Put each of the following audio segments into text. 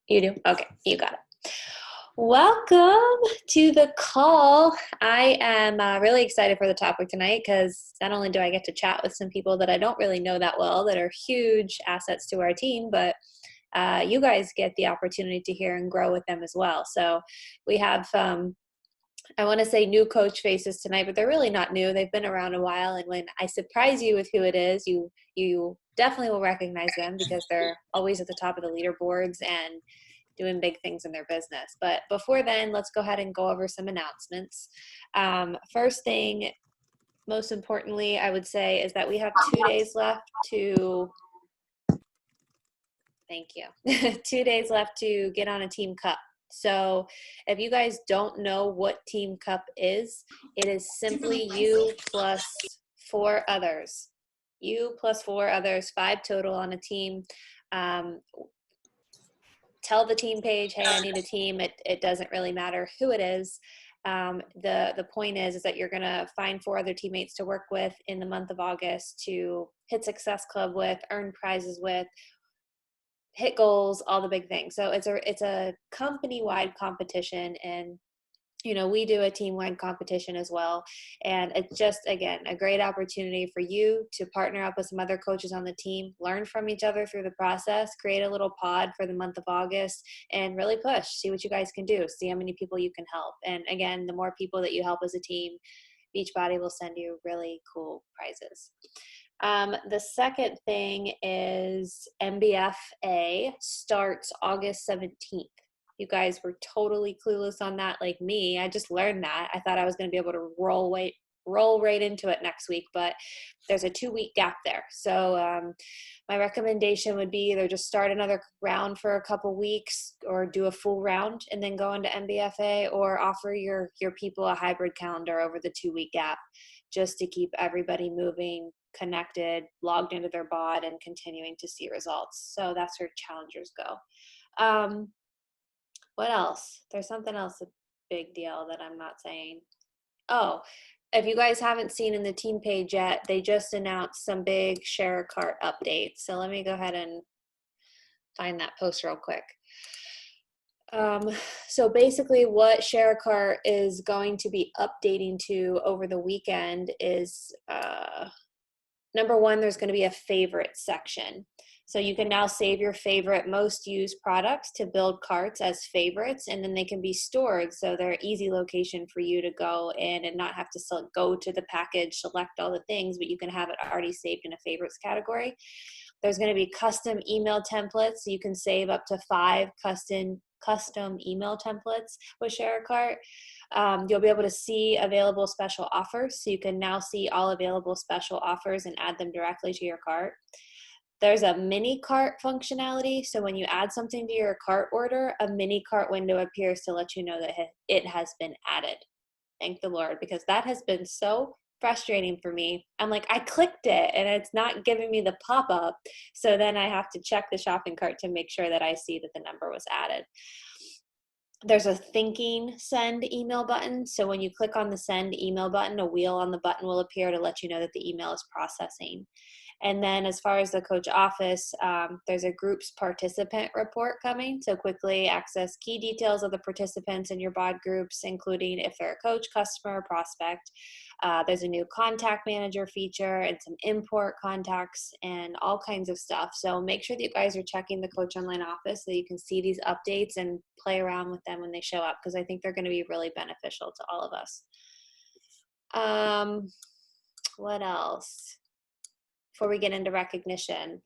You do? Okay, you got it. Welcome to the call. I am really excited for the topic tonight because not only do I get to chat with some people that I don't really know that well that are huge assets to our team, but you guys get the opportunity to hear and grow with them as well. So we have, I want to say new coach faces tonight, but they're really not new. They've been around a while. And when I surprise you with who it is, you definitely will recognize them because they're always at the top of the leaderboards and doing big things in their business. But before then, let's go ahead and go over some announcements. First thing, most importantly, I would say is that we have 2 days left to, thank you, 2 days left to get on a team cup. So if you guys don't know what Team Cup is, it is simply you plus four others. You plus four others, 5 total on a team. Tell the team page, hey, I need a team. It doesn't really matter who it is. The point is that you're going to find 4 other teammates to work with in the month of August to hit Success Club with, earn prizes with, hit goals, all the big things. So it's a company-wide competition, and we do a team-wide competition as well. And it's just, again, a great opportunity for you to partner up with some other coaches on the team, learn from each other through the process, create a little pod for the month of August, and really push, see what you guys can do, see how many people you can help. And again, the more people that you help as a team, Beachbody will send you really cool prizes. The second thing is MBFA starts August 17th. You guys were totally clueless on that, like me. I just learned that. I thought I was going to be able to roll right into it next week, but there's a 2-week gap there. So my recommendation would be either just start another round for a couple weeks or do a full round and then go into MBFA, or offer your people a hybrid calendar over the 2-week gap just to keep everybody moving, connected, logged into their bot, and continuing to see results. So that's where challengers go. What else? There's something else a big deal that I'm not saying. Oh, if you guys haven't seen in the team page yet, they just announced some big share a cart updates. So let me go ahead and find that post real quick. So basically what Share a Cart is going to be updating to over the weekend is, number one, there's going to be a favorite section. So you can now save your favorite most used products to build carts as favorites, and then they can be stored. So they're an easy location for you to go in and not have to go to the package, select all the things, but you can have it already saved in a favorites category. There's going to be custom email templates. So you can save up to 5 custom email templates with Share a Cart. You'll be able to see available special offers. So you can now see all available special offers and add them directly to your cart. There's a mini cart functionality. So when you add something to your cart order, a mini cart window appears to let you know that it has been added. Thank the Lord, because that has been so frustrating for me. I'm like, I clicked it and it's not giving me the pop-up. So then I have to check the shopping cart to make sure that I see that the number was added. There's a thinking send email button. So when you click on the send email button, a wheel on the button will appear to let you know that the email is processing. And then as far as the coach office, there's a groups participant report coming. So quickly access key details of the participants in your bod groups, including if they're a coach, customer, or prospect. There's a new contact manager feature and some import contacts and all kinds of stuff. So make sure that you guys are checking the Coach Online office so you can see these updates and play around with them when they show up, because I think they're going to be really beneficial to all of us. What else? Before we get into recognition,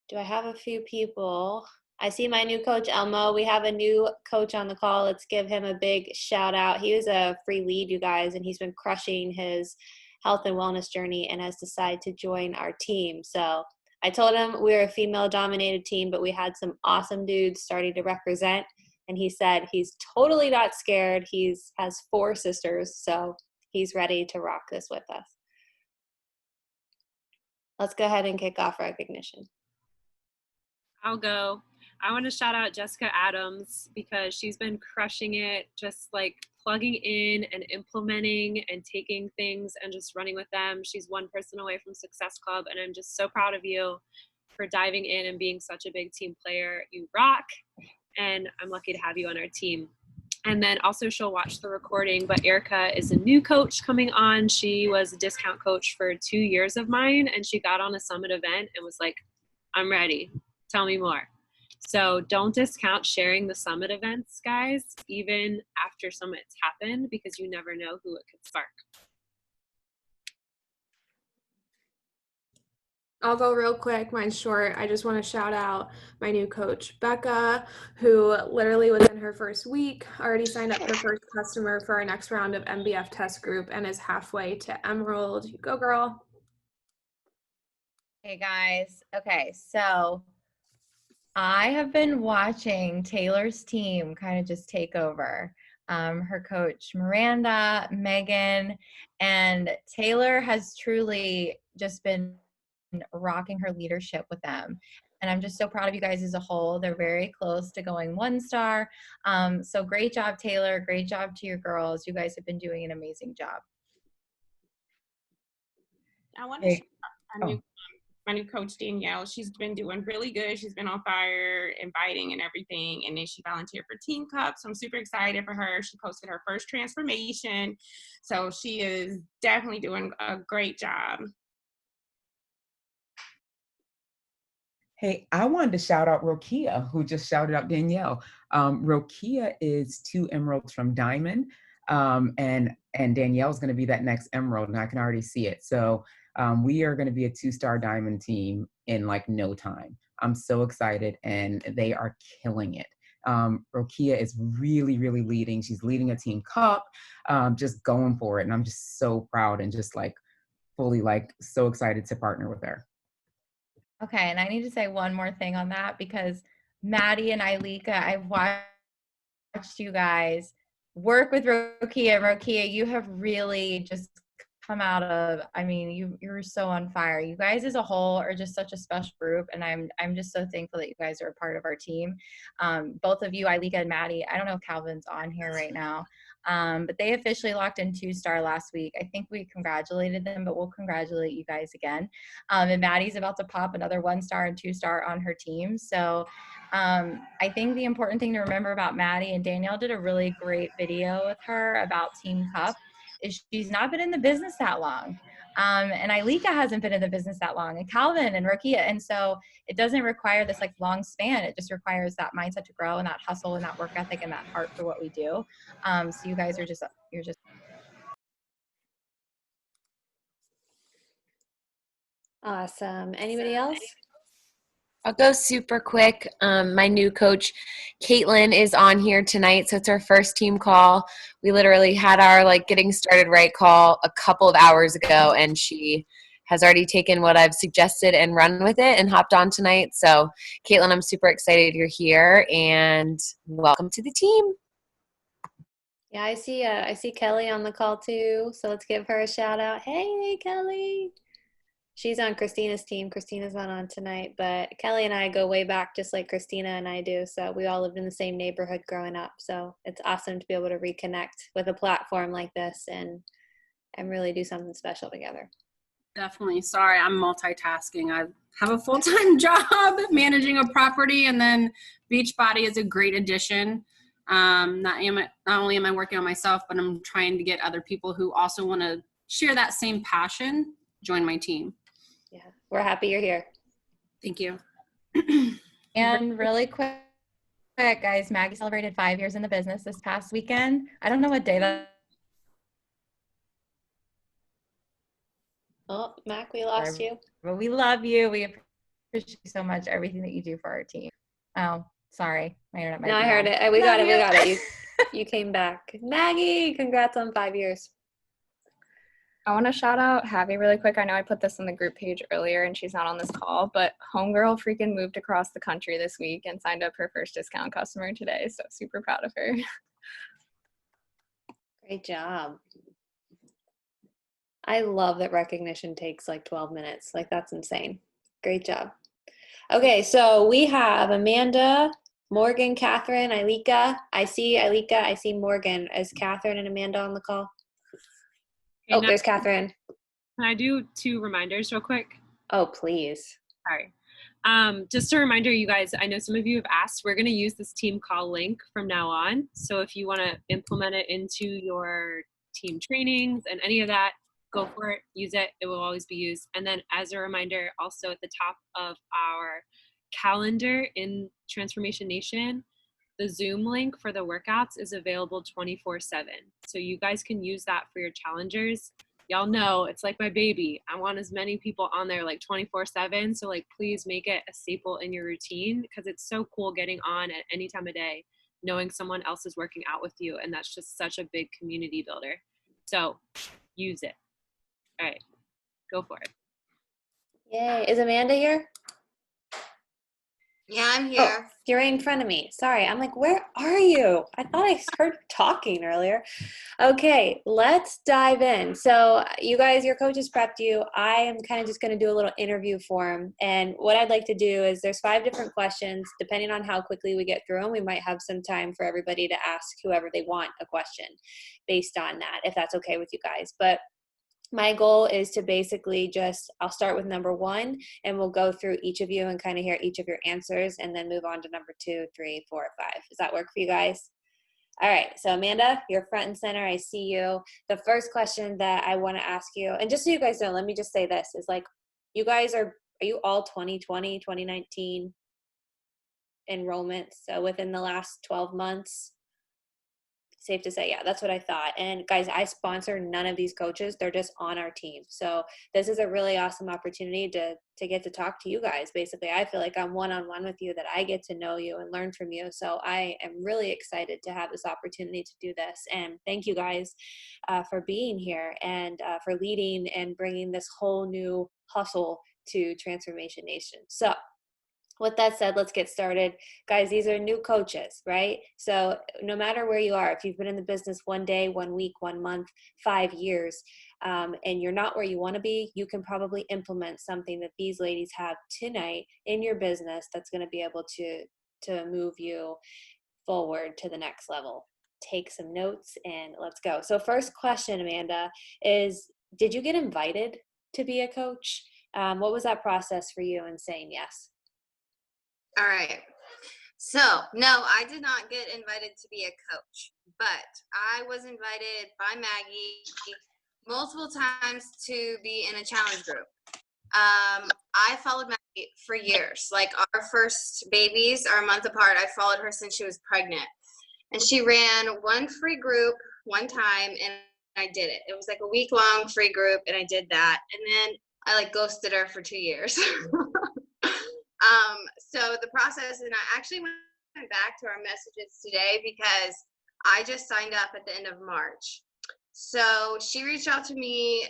do I have a few people? I see my new coach, Elmo. We have a new coach on the call. Let's give him a big shout out. He was a free lead, you guys, and he's been crushing his health and wellness journey and has decided to join our team. So I told him we're a female dominated team, but we had some awesome dudes starting to represent. And he said he's totally not scared. He has 4 sisters, so he's ready to rock this with us. Let's go ahead and kick off recognition. I'll go. I want to shout out Jessica Adams because she's been crushing it, just like plugging in and implementing and taking things and just running with them. She's one person away from Success Club, and I'm just so proud of you for diving in and being such a big team player. You rock. and I'm lucky to have you on our team. And then also she'll watch the recording, but Erica is a new coach coming on. She was a discount coach for 2 years of mine, and she got on a summit event and was like, I'm ready. Tell me more. So don't discount sharing the summit events, guys, even after summits happen, because you never know who it could spark. I'll go real quick. Mine's short. I just want to shout out my new coach, Becca, who literally within her first week already signed up her first customer for our next round of MBF test group and is halfway to Emerald. Go, girl. Hey guys. Okay, so I have been watching Taylor's team kind of just take over. Her coach, Miranda, Megan, and Taylor has truly just been rocking her leadership with them. And I'm just so proud of you guys as a whole. They're very close to going 1-star. So great job, Taylor. Great job to your girls. You guys have been doing an amazing job. I want to shout out my new coach, Danielle. She's been doing really good. She's been on fire, inviting and everything. And then she volunteered for Team Cup. So I'm super excited for her. She posted her first transformation. So she is definitely doing a great job. Hey, I wanted to shout out Rokia, who just shouted out Danielle. Rokia is 2 emeralds from Diamond, and Danielle's going to be that next emerald, and I can already see it. So we are going to be a 2-star Diamond team in like no time. I'm so excited, and they are killing it. Rokia is really, really leading. She's leading a team cup, just going for it, and I'm just so proud and just like fully like so excited to partner with her. Okay, and I need to say one more thing on that because Maddie and Ailika, I've watched you guys work with Rokia. Rokia, you have really just come out of, I mean, you're so on fire. You guys as a whole are just such a special group, and I'm just so thankful that you guys are a part of our team. Both of you, Ailika and Maddie, I don't know if Calvin's on here right now, but they officially locked in 2-star last week. I think we congratulated them, but we'll congratulate you guys again. And Maddie's about to pop another 1-star and 2-star on her team. So I think the important thing to remember about Maddie, and Danielle did a really great video with her about Team Cup, is she's not been in the business that long. And Ailika hasn't been in the business that long, and Calvin and Rokia. And so it doesn't require this like long span. It just requires that mindset to grow and that hustle and that work ethic and that heart for what we do. So you guys are you're just. Awesome. Anybody else? I'll go super quick. My new coach, Caitlin, is on here tonight, so it's our first team call. We literally had our like getting started right call a couple of hours ago, and she has already taken what I've suggested and run with it and hopped on tonight. So, Caitlin, I'm super excited you're here, and welcome to the team. Yeah, I see Kelly on the call too. So let's give her a shout out. Hey, Kelly. She's on Christina's team. Christina's not on tonight, but Kelly and I go way back just like Christina and I do. So we all lived in the same neighborhood growing up. So it's awesome to be able to reconnect with a platform like this and really do something special together. Definitely. Sorry, I'm multitasking. I have a full-time job managing a property, and then Beachbody is a great addition. Not only am I working on myself, but I'm trying to get other people who also want to share that same passion join my team. Yeah, we're happy you're here. Thank you. And really quick, guys, Maggie celebrated 5 years in the business this past weekend. I don't know what day that. Oh, Mac, we lost you. But we love you. We appreciate you so much, everything that you do for our team. Oh, sorry. My internet might No, be I heard bad. it. We got Love it. We you. got it. You came back. Maggie, congrats on 5 years. I want to shout out Javi really quick. I know I put this on the group page earlier and she's not on this call, but Homegirl freaking moved across the country this week and signed up her first discount customer today. So super proud of her. Great job. I love that recognition takes like 12 minutes. Like that's insane. Great job. Okay, so we have Amanda, Morgan, Catherine, Ailika. I see Ailika. I see Morgan. Is Catherine and Amanda on the call? Hey, Oh, there's Catherine. Can I do 2 reminders real quick? Oh, please. Sorry. Just a reminder, you guys, I know some of you have asked, we're going to use this team call link from now on. So if you want to implement it into your team trainings and any of that, go for it, use it. It will always be used. And then as a reminder, also at the top of our calendar in Transformation Nation, the Zoom link for the workouts is available 24/7. So you guys can use that for your challengers. Y'all know it's like my baby. I want as many people on there like 24/7. So like, please make it a staple in your routine because it's so cool getting on at any time of day, knowing someone else is working out with you. And that's just such a big community builder. So use it. All right, go for it. Yay. Is Amanda here? Yeah, I'm Oh, here. you're right in front of me. Sorry. I'm like, where are you? I thought I heard talking earlier. Okay, let's dive in. So you guys, your coaches prepped you. I am kind of just going to do a little interview form. And what I'd like to do is there's 5 different questions. Depending on how quickly we get through them, we might have some time for everybody to ask whoever they want a question based on that, if that's okay with you guys. But my goal is to basically I'll start with number 1 and we'll go through each of you and kind of hear each of your answers and then move on to number 2, 3, 4, 5. Does that work for you guys? All right. So Amanda, you're front and center. I see you. The first question that I want to ask you, and just so you guys know, let me just say this is like, you guys are you all 2020, 2019 enrollments? So within the last 12 months? Safe to say, yeah, that's what I thought. And guys, I sponsor none of these coaches. They're just on our team. So this is a really awesome opportunity to get to talk to you guys. Basically, I feel like I'm one-on-one with you, that I get to know you and learn from you. So I am really excited to have this opportunity to do this. And thank you guys for being here and for leading and bringing this whole new hustle to Transformation Nation. So with that said, let's get started. Guys, these are new coaches, right? So no matter where you are, if you've been in the business 1 day, 1 week, 1 month, 5 years, and you're not where you want to be, you can probably implement something that these ladies have tonight in your business that's going to be able to move you forward to the next level. Take some notes and let's go. So first question, Amanda, is did you get invited to be a coach? What was that process for you in saying yes? All right. So, no, I did not get invited to be a coach, but I was invited by Maggie multiple times to be in a challenge group. I followed Maggie for years. Like our first babies are a month apart. I followed her since she was pregnant. And she ran one free group one time and I did it. It was like a week-long free group and I did that. And then I like ghosted her for 2 years. So the process, and I actually went back to our messages today because I just signed up at the end of March. So she reached out to me,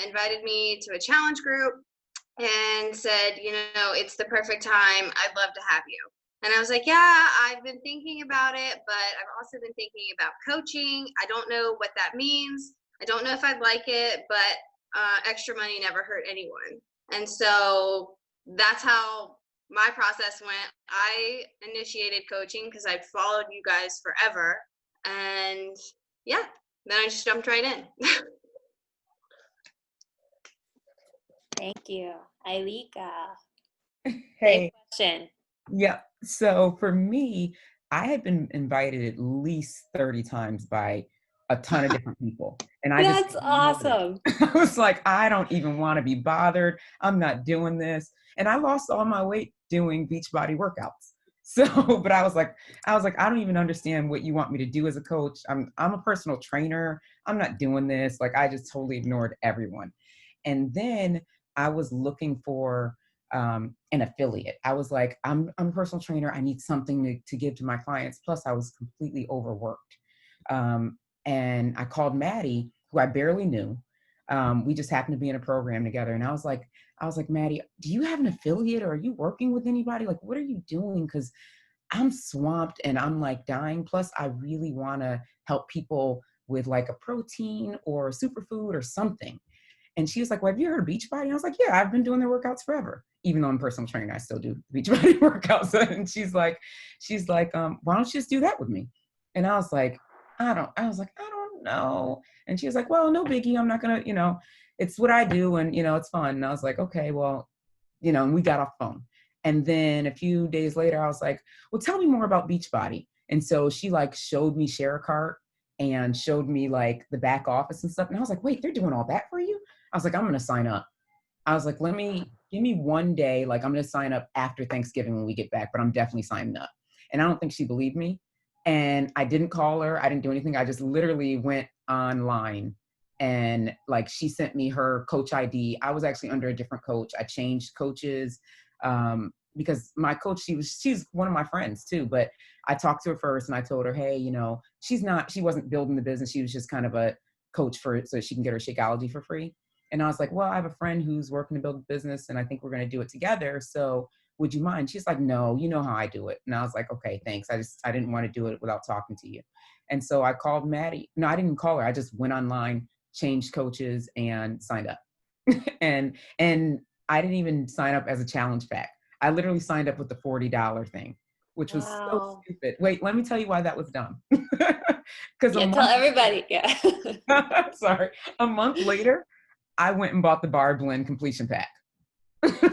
invited me to a challenge group and said, you know, it's the perfect time. I'd love to have you. And I was like, yeah, I've been thinking about it, but I've also been thinking about coaching. I don't know what that means. I don't know if I'd like it, but extra money never hurt anyone. And so that's how my process went. I initiated coaching because I'd followed you guys forever. And yeah, then I just jumped right in. Thank you. Ailika. Hey. Question. Yeah. So for me, I had been invited at least 30 times by a ton of different people. And I That's awesome. I was like, I don't even want to be bothered. I'm not doing this. And I lost all my weight doing Beachbody workouts. So, but I was like, I don't even understand what you want me to do as a coach. I'm a personal trainer. I'm not doing this. Like, I just totally ignored everyone. And then I was looking for an affiliate. I was like, I'm a personal trainer. I need something to give to my clients. Plus, I was completely overworked. And I called Maddie, who I barely knew. We just happened to be in a program together. And I was like, Maddie, do you have an affiliate or are you working with anybody? Like, what are you doing? Because I'm swamped and I'm like dying. Plus, I really want to help people with like a protein or a superfood or something. And she was like, well, have you heard of Beachbody? And I was like, yeah, I've been doing their workouts forever. Even though I'm a personal trainer, I still do Beachbody workouts. And she's like, why don't you just do that with me? And I was like, I don't know. And she was like, well, no biggie. I'm not going to, it's what I do. And, it's fun. And I was like, okay, well, and we got off the phone. And then a few days later, I was like, well, tell me more about Beachbody. And so she like showed me ShareCart and showed me like the back office and stuff. And I was like, wait, they're doing all that for you? I was like, I'm going to sign up. I was like, give me one day. Like, I'm going to sign up after Thanksgiving when we get back, but I'm definitely signing up. And I don't think she believed me. And I didn't call her. I didn't do anything. I just literally went online and like she sent me her coach ID. I was actually under a different coach. I changed coaches because my coach, she's one of my friends too, but I talked to her first and I told her, hey, you know, she wasn't building the business. She was just kind of a coach so she can get her Shakeology for free. And I was like, well, I have a friend who's working to build a business and I think we're going to do it together. So would you mind? She's like, no, you know how I do it. And I was like, okay, thanks. I didn't want to do it without talking to you. And so I called Maddie. No, I didn't call her. I just went online, changed coaches and signed up. and I didn't even sign up as a challenge pack. I literally signed up with the $40 thing, which was so stupid. Wait, let me tell you why that was dumb. Because tell everybody. Yeah. Sorry. A month later, I went and bought the Bar Blend completion pack.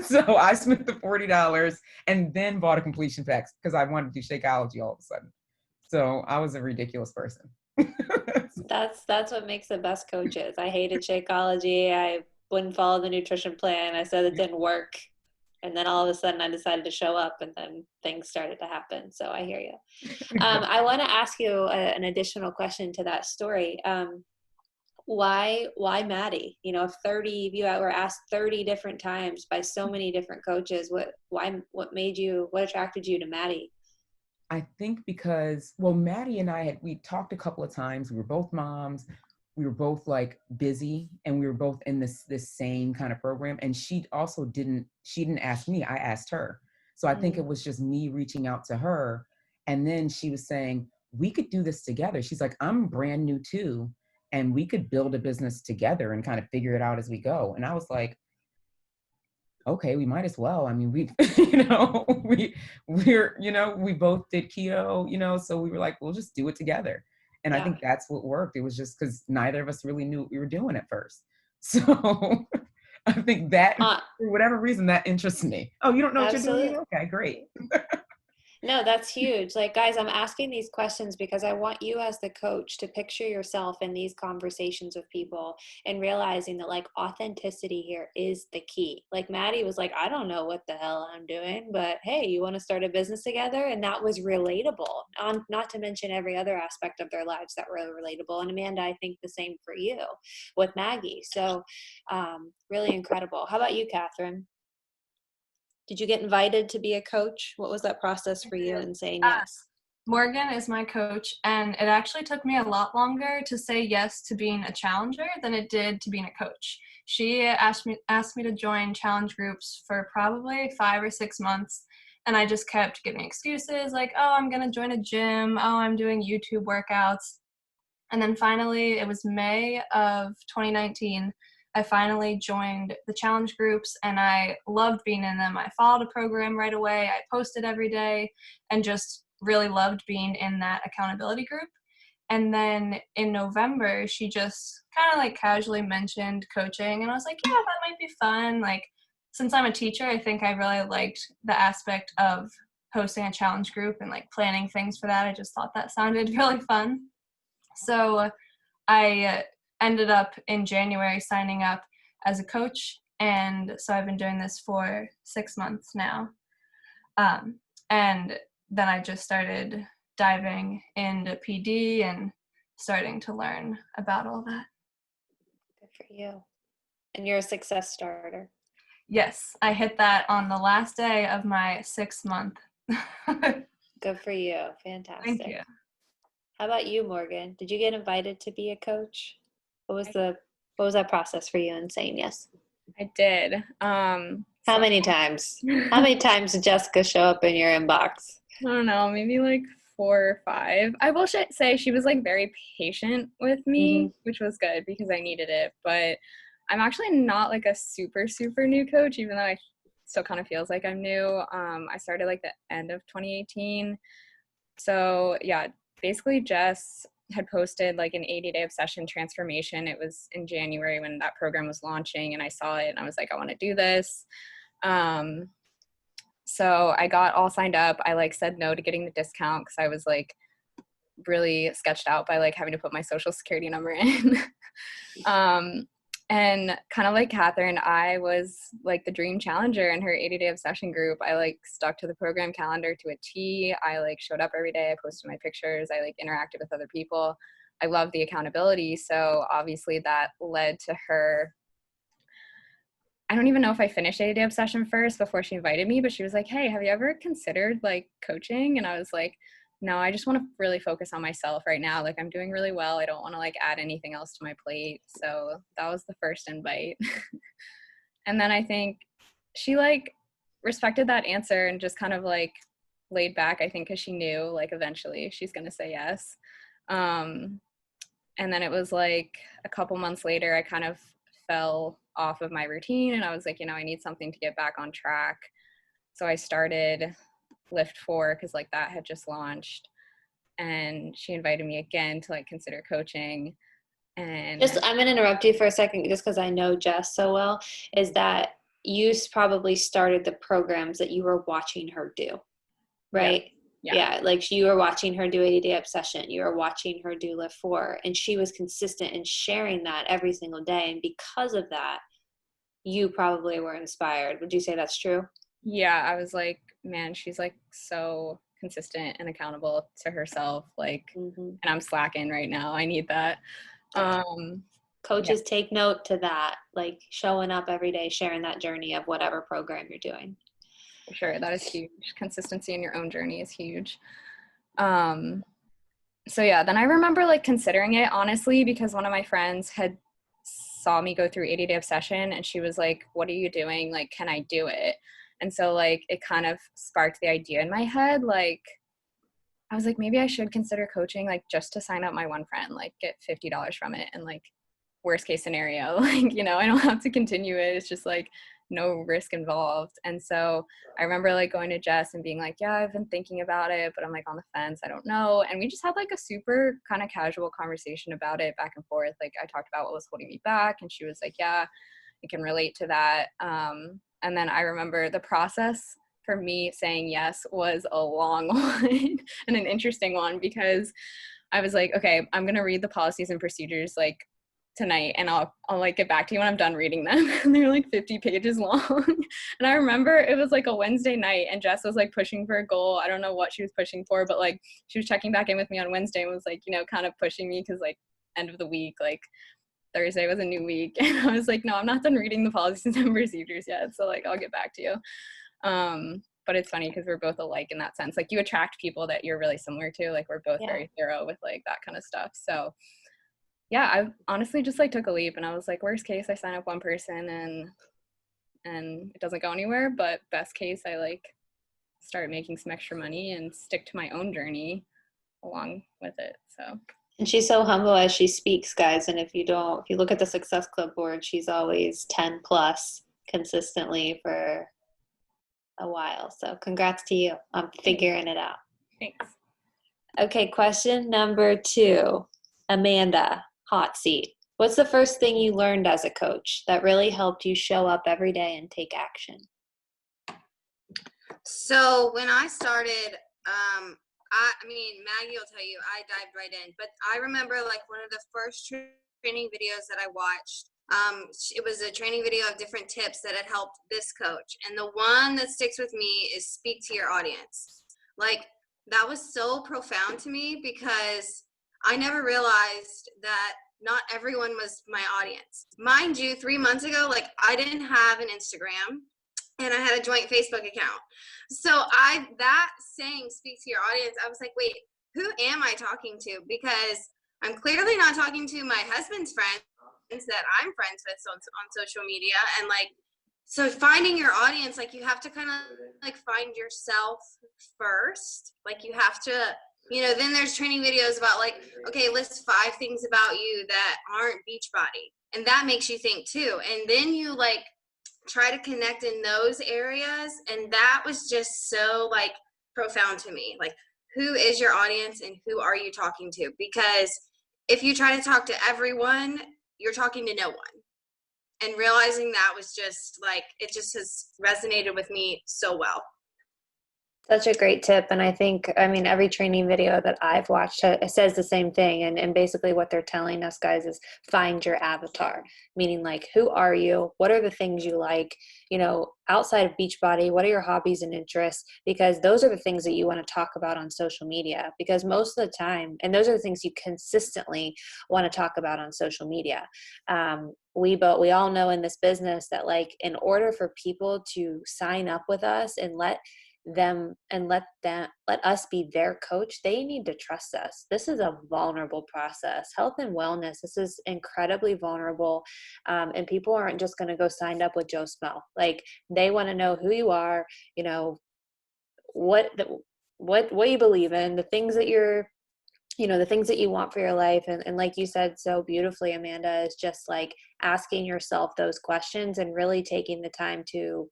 So I spent the $40 and then bought a completion pack because I wanted to do Shakeology all of a sudden. So I was a ridiculous person. That's what makes the best coaches. I hated Shakeology. I wouldn't follow the nutrition plan. I said it didn't work. And then all of a sudden I decided to show up and then things started to happen. So I hear you. I want to ask you an additional question to that story. Why Maddie? You know, if you were asked 30 different times by so many different coaches, what attracted you to Maddie? I think because, well, Maddie and we talked a couple of times. We were both moms. We were both like busy and we were both in this same kind of program. And she didn't ask me, I asked her. So I think it was just me reaching out to her. And then she was saying, we could do this together. She's like, I'm brand new too. And we could build a business together and kind of figure it out as we go. And I was like, okay, we might as well. I mean, we both did keto, so we were like, we'll just do it together. And I think that's what worked. It was just because neither of us really knew what we were doing at first. So I think that for whatever reason, that interests me. Oh, you don't know what you're doing? Okay, great. No, that's huge. Like, guys, I'm asking these questions because I want you as the coach to picture yourself in these conversations with people and realizing that like authenticity here is the key. Like Maddie was like, I don't know what the hell I'm doing, but hey, you want to start a business together? And that was relatable. Not to mention every other aspect of their lives that were relatable. And Amanda, I think the same for you with Maggie. So really incredible. How about you, Catherine? Did you get invited to be a coach? What was that process for you in saying yes? Morgan is my coach, and it actually took me a lot longer to say yes to being a challenger than it did to being a coach. She asked me to join challenge groups for probably 5 or 6 months, and I just kept giving excuses like, oh, I'm going to join a gym. Oh, I'm doing YouTube workouts. And then finally, it was May of 2019. I finally joined the challenge groups and I loved being in them. I followed a program right away. I posted every day and just really loved being in that accountability group. And then in November, she just kind of like casually mentioned coaching. And I was like, yeah, that might be fun. Like, since I'm a teacher, I think I really liked the aspect of hosting a challenge group and like planning things for that. I just thought that sounded really fun. So I ended up in January signing up as a coach, and so I've been doing this for 6 months now. And then I just started diving into PD and starting to learn about all that. Good for you. And you're a success starter. Yes, I hit that on the last day of my 6th month. Good for you. Fantastic. Thank you. How about you, Morgan? Did you get invited to be a coach? What was that process for you in saying yes? I did. How many times? How many times did Jessica show up in your inbox? I don't know, maybe like 4 or 5. I will say she was like very patient with me, which was good because I needed it. But I'm actually not like a super, super new coach, even though I still kind of feels like I'm new. I started like the end of 2018. So yeah, basically Jess had posted like an 80-day obsession transformation. It was in January when that program was launching and I saw it and I was like, I want to do this. So I got all signed up. I like said no to getting the discount because I was like really sketched out by like having to put my social security number in. And kind of like Catherine, I was like the dream challenger in her 80-day obsession group. I like stuck to the program calendar to a T. I like showed up every day. I posted my pictures. I like interacted with other people. I loved the accountability. So obviously that led to her. I don't even know if I finished 80-day obsession first before she invited me, but she was like, hey, have you ever considered like coaching? And I was like, no, I just want to really focus on myself right now. Like I'm doing really well. I don't want to like add anything else to my plate. So that was the first invite. And then I think she like respected that answer and just kind of like laid back, I think, because she knew like eventually she's going to say yes. And then it was like a couple months later, I kind of fell off of my routine and I was like, I need something to get back on track. So I started Lift 4 because like that had just launched, and she invited me again to like consider coaching. And I'm going to interrupt you for a second just because I know Jess so well, is that you probably started the programs that you were watching her do, right? Yeah, like you were watching her do 80-day obsession, you were watching her do Lift 4, and she was consistent in sharing that every single day, and because of that you probably were inspired. Would you say that's true? Yeah, I was like, man, she's like so consistent and accountable to herself, like and I'm slacking right now. I need that. Coaches take note to that, like showing up every day, sharing that journey of whatever program you're doing. For sure, that is huge. Consistency in your own journey is huge. So yeah, then I remember like considering it honestly because one of my friends had saw me go through 80-day obsession and she was like, what are you doing? Like, can I do it? And so like it kind of sparked the idea in my head. Like I was like, maybe I should consider coaching, like just to sign up my one friend, like get $50 from it. And like worst case scenario, like, I don't have to continue it. It's just like no risk involved. And so I remember like going to Jess and being like, yeah, I've been thinking about it, but I'm like on the fence. I don't know. And we just had like a super kind of casual conversation about it back and forth. Like I talked about what was holding me back and she was like, yeah, I can relate to that. And then I remember the process for me saying yes was a long one and an interesting one because I was like, okay, I'm going to read the policies and procedures like tonight and I'll like get back to you when I'm done reading them. And they're like 50 pages long. And I remember it was like a Wednesday night and Jess was like pushing for a goal. I don't know what she was pushing for, but like she was checking back in with me on Wednesday and was like, kind of pushing me because like end of the week, like Thursday was a new week. And I was like, no, I'm not done reading the policies and procedures yet. So like, I'll get back to you. But it's funny because we're both alike in that sense. Like you attract people that you're really similar to. Like we're both very thorough with like that kind of stuff. So yeah, I honestly just like took a leap and I was like, worst case, I sign up one person and it doesn't go anywhere. But best case, I like start making some extra money and stick to my own journey along with it. So. And she's so humble as she speaks, guys. And if you look at the Success Club board, she's always 10 plus consistently for a while. So congrats to you on figuring it out. Thanks. Okay, question number 2. Amanda, hot seat. What's the first thing you learned as a coach that really helped you show up every day and take action? So when I started, Maggie will tell you, I dived right in. But I remember like one of the first training videos that I watched. It was a training video of different tips that had helped this coach. And the one that sticks with me is speak to your audience. Like that was so profound to me because I never realized that not everyone was my audience. Mind you, 3 months ago, like I didn't have an Instagram and I had a joint Facebook account. So that saying speak to your audience, I was like, wait, who am I talking to? Because I'm clearly not talking to my husband's friends that I'm friends with on social media. And like, so finding your audience, like you have to kind of like find yourself first. Like you have to, then there's training videos about like, okay, list 5 things about you that aren't Beachbody. And that makes you think too. And then you like try to connect in those areas. And that was just so like profound to me. Like, who is your audience and who are you talking to? Because if you try to talk to everyone, you're talking to no one. And realizing that was just like, it just has resonated with me so well. Such a great tip. And I think, I mean, every training video that I've watched says the same thing. And basically, what they're telling us guys is find your avatar, meaning like, who are you? What are the things you like? You know, outside of Beachbody, what are your hobbies and interests? Because those are the things that you want to talk about on social media. Because most of the time, and those are the things you consistently want to talk about on social media. We all know in this business that, like, in order for people to sign up with us and let us be their coach, they need to trust us. This is a vulnerable process. Health and wellness, this is incredibly vulnerable. And people aren't just going to go sign up with Joe Smo. Like, they want to know who you are, you know, what you believe in, the things that you're, you know, the things that you want for your life. And like you said so beautifully, Amanda, is just like asking yourself those questions and really taking the time to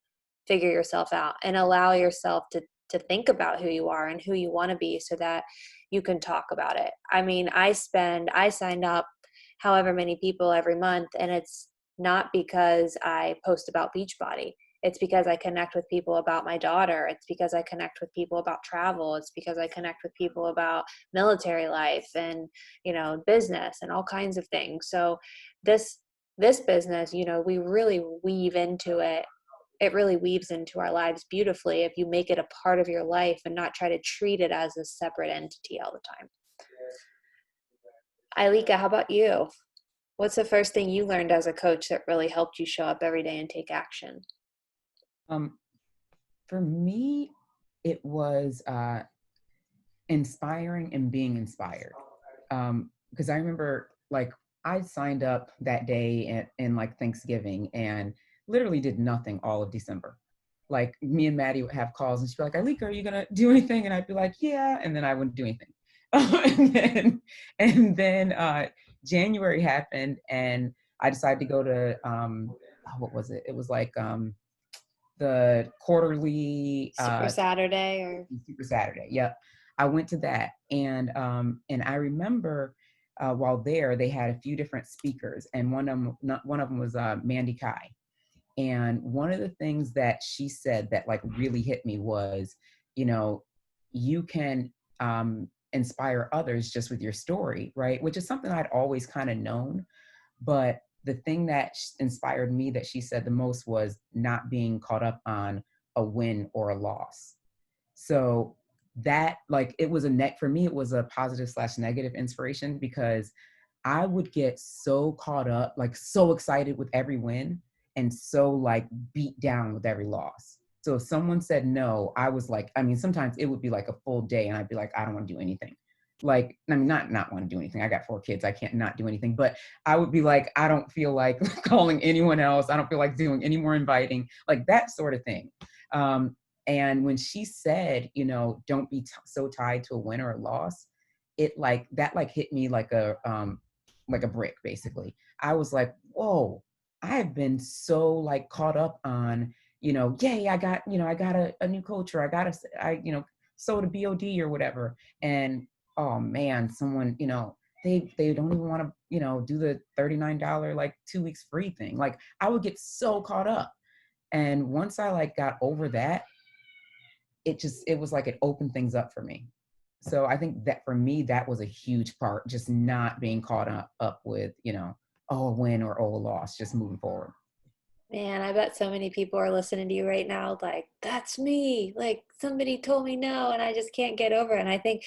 figure yourself out and allow yourself to think about who you are and who you want to be so that you can talk about it. I mean, I signed up however many people every month, and it's not because I post about Beachbody. It's because I connect with people about my daughter. It's because I connect with people about travel. It's because I connect with people about military life and, you know, business and all kinds of things. So this business, you know, we really weave into it. It really weaves into our lives beautifully if you make it a part of your life and not try to treat it as a separate entity all the time. Ailika, how about you? What's the first thing you learned as a coach that really helped you show up every day and take action? For me, it was inspiring and being inspired. Because I remember, like, I signed up that day in like Thanksgiving and literally did nothing all of December. Like, me and Maddie would have calls and she'd be like, Ailika, are you gonna do anything? And I'd be like, yeah. And then I wouldn't do anything. and then January happened and I decided to go to what was it? It was like the quarterly Super Saturday or Super Saturday. Yep. I went to that, and I remember while there they had a few different speakers, and one of them was Mandy Kai. And one of the things that she said that like really hit me was, you know, you can inspire others just with your story, right? Which is something I'd always kind of known, but the thing that inspired me that she said the most was not being caught up on a win or a loss. So that, like, it was for me, it was a positive / negative inspiration, because I would get so caught up, like so excited with every win and so like beat down with every loss. So if someone said no, I was like, I mean, sometimes it would be like a full day and I'd be like, I don't want to do anything. Like, I mean, not want to do anything. I got 4 kids. I can't not do anything. But I would be like, I don't feel like calling anyone else. I don't feel like doing any more inviting, like that sort of thing. And when she said, you know, don't be so tied to a win or a loss, it like that like hit me like a brick, basically. I was like, whoa, I have been so like caught up on, you know, yay, I got a new coach, or I sold a BOD or whatever. And oh man, someone, you know, they don't even want to, you know, do the $39 like 2 weeks free thing. Like, I would get so caught up. And once I like got over that, it was like it opened things up for me. So I think that for me, that was a huge part, just not being caught up with, you know, oh, a win or oh, a loss, just moving forward. Man, I bet so many people are listening to you right now, like, that's me. Like, somebody told me no, and I just can't get over it. And I think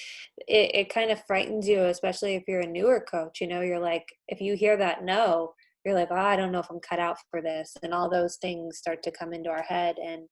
it kind of frightens you, especially if you're a newer coach. You know, you're like, if you hear that no, you're like, oh, I don't know if I'm cut out for this. And all those things start to come into our head. And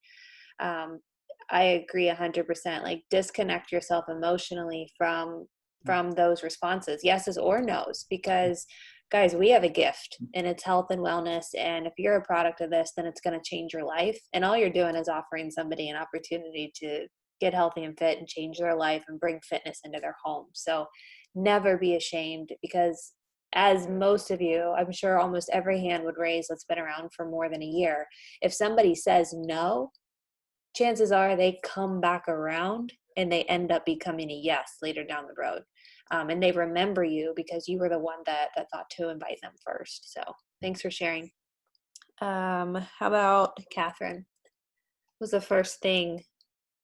I agree 100%. Like, disconnect yourself emotionally from those responses, yeses or nos, because guys, we have a gift, and it's health and wellness. And if you're a product of this, then it's going to change your life. And all you're doing is offering somebody an opportunity to get healthy and fit and change their life and bring fitness into their home. So never be ashamed, because as most of you, I'm sure almost every hand would raise that's been around for more than a year, if somebody says no, chances are they come back around and they end up becoming a yes later down the road. And they remember you because you were the one that thought to invite them first. So thanks for sharing. How about Catherine? What was the first thing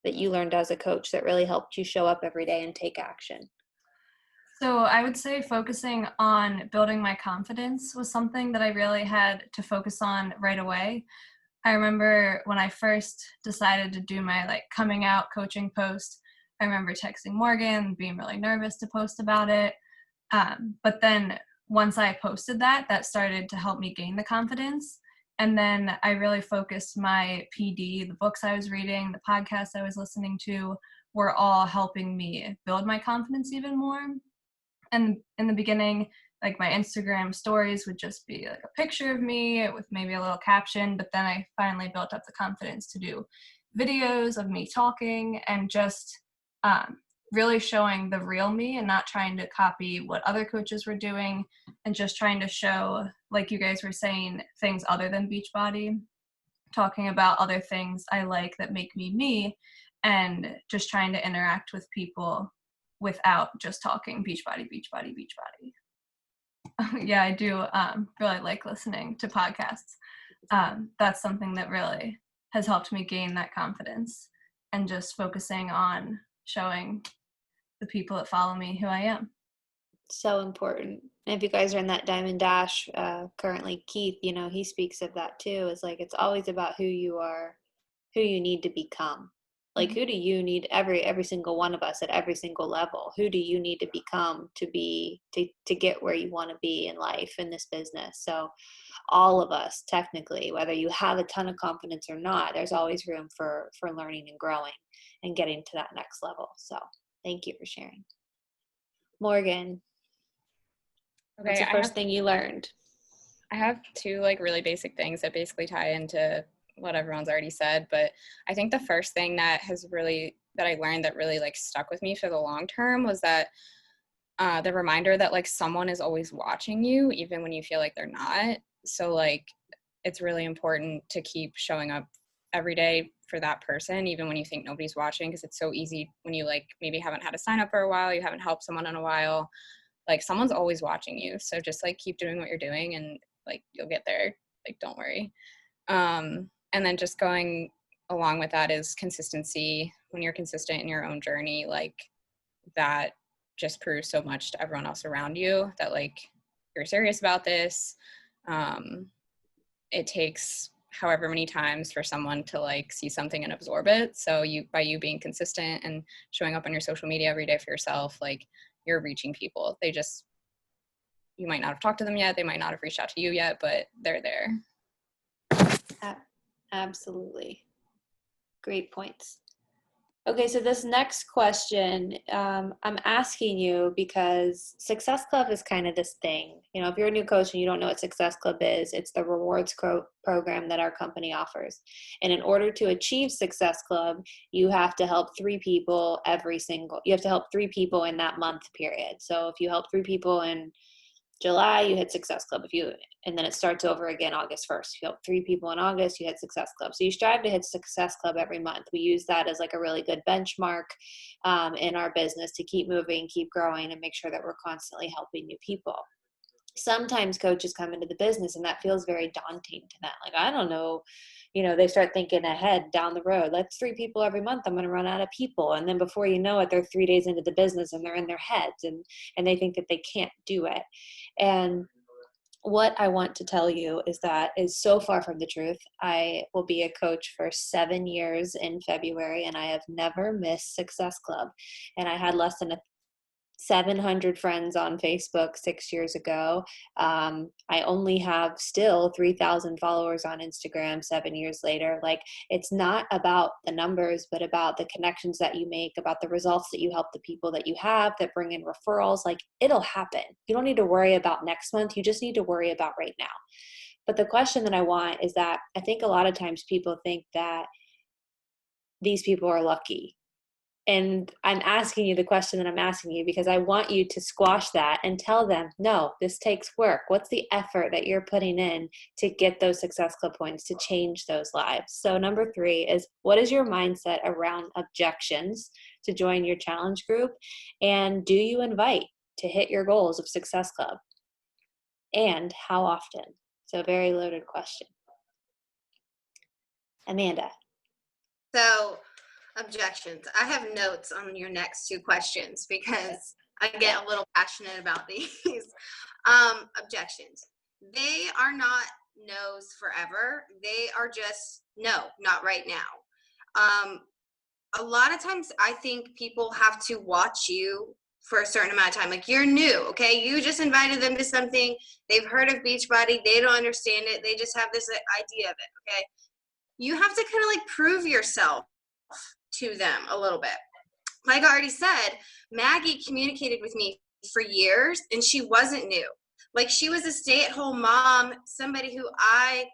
that you learned as a coach that really helped you show up every day and take action? So I would say focusing on building my confidence was something that I really had to focus on right away. I remember when I first decided to do my like coming out coaching post, I remember texting Morgan, being really nervous to post about it. But then once I posted that, that started to help me gain the confidence. And then I really focused my PD, the books I was reading, the podcasts I was listening to were all helping me build my confidence even more. And in the beginning, like my Instagram stories would just be like a picture of me with maybe a little caption, but then I finally built up the confidence to do videos of me talking and just really showing the real me and not trying to copy what other coaches were doing and just trying to show, like you guys were saying, things other than Beachbody, talking about other things I like that make me me, and just trying to interact with people without just talking Beachbody, Beachbody, Beachbody. Yeah, I do really like listening to podcasts. That's something that really has helped me gain that confidence and just focusing on showing the people that follow me who I am. So important. And if you guys are in that Diamond Dash, currently Keith, you know, he speaks of that too. It's like, it's always about who you are, who you need to become. Like, who do you need, every single one of us at every single level, who do you need to become to be, to get where you want to be in life, in this business? So all of us, technically, whether you have a ton of confidence or not, there's always room for learning and growing and getting to that next level. So thank you for sharing. Morgan, what's the first thing you learned? I have two like really basic things that basically tie into what everyone's already said, but I think the first thing that I learned that really like stuck with me for the long term was that the reminder that like someone is always watching you even when you feel like they're not. So like it's really important to keep showing up every day for that person even when you think nobody's watching, because it's so easy when you like maybe haven't had a sign up for a while, you haven't helped someone in a while, like someone's always watching you. So just like keep doing what you're doing and like you'll get there, like don't worry. And then just going along with that is consistency. When you're consistent in your own journey, like that just proves so much to everyone else around you that like you're serious about this. It takes however many times for someone to like see something and absorb it. So by you being consistent and showing up on your social media every day for yourself, like you're reaching people. You might not have talked to them yet. They might not have reached out to you yet, but they're there. Absolutely. Great points. Okay, so this next question, I'm asking you because Success Club is kind of this thing. You know, if you're a new coach and you don't know what Success Club is, it's the rewards program that our company offers. And in order to achieve Success Club, you have to help three people you have to help three people in that month period. So if you help three people in July, you hit Success Club. And then it starts over again August 1st. If you help three people in August, you hit Success Club. So you strive to hit Success Club every month. We use that as like a really good benchmark in our business to keep moving, keep growing, and make sure that we're constantly helping new people. Sometimes coaches come into the business and that feels very daunting to them. Like, I don't know, you know, they start thinking ahead down the road. That's three people every month. I'm going to run out of people. And then before you know it, they're 3 days into the business and they're in their heads and they think that they can't do it. And what I want to tell you is that is so far from the truth. I will be a coach for 7 years in February, and I have never missed Success Club. And I had less than 700 friends on Facebook 6 years ago. I only have still 3,000 followers on Instagram 7 years later. Like, it's not about the numbers, but about the connections that you make, about the results that you help the people that you have that bring in referrals. Like, it'll happen. You don't need to worry about next month. You just need to worry about right now. But the question that I want is that I think a lot of times people think that these people are lucky. And I'm asking you the question that I'm asking you because I want you to squash that and tell them, no, this takes work. What's the effort that you're putting in to get those Success Club points, to change those lives? So number 3 is, what is your mindset around objections to join your challenge group? And do you invite to hit your goals of Success Club? And how often? So very loaded question. Amanda. So Objections. I have notes on your next two questions because I get a little passionate about these. Objections. They are not no's forever. They are just no, not right now. A lot of times I think people have to watch you for a certain amount of time. Like, you're new, okay? You just invited them to something. They've heard of Beachbody. They don't understand it. They just have this idea of it, okay? You have to kind of like prove yourself to them a little bit. Like I already said, Maggie communicated with me for years and she wasn't new. Like, she was a stay-at-home mom, somebody who I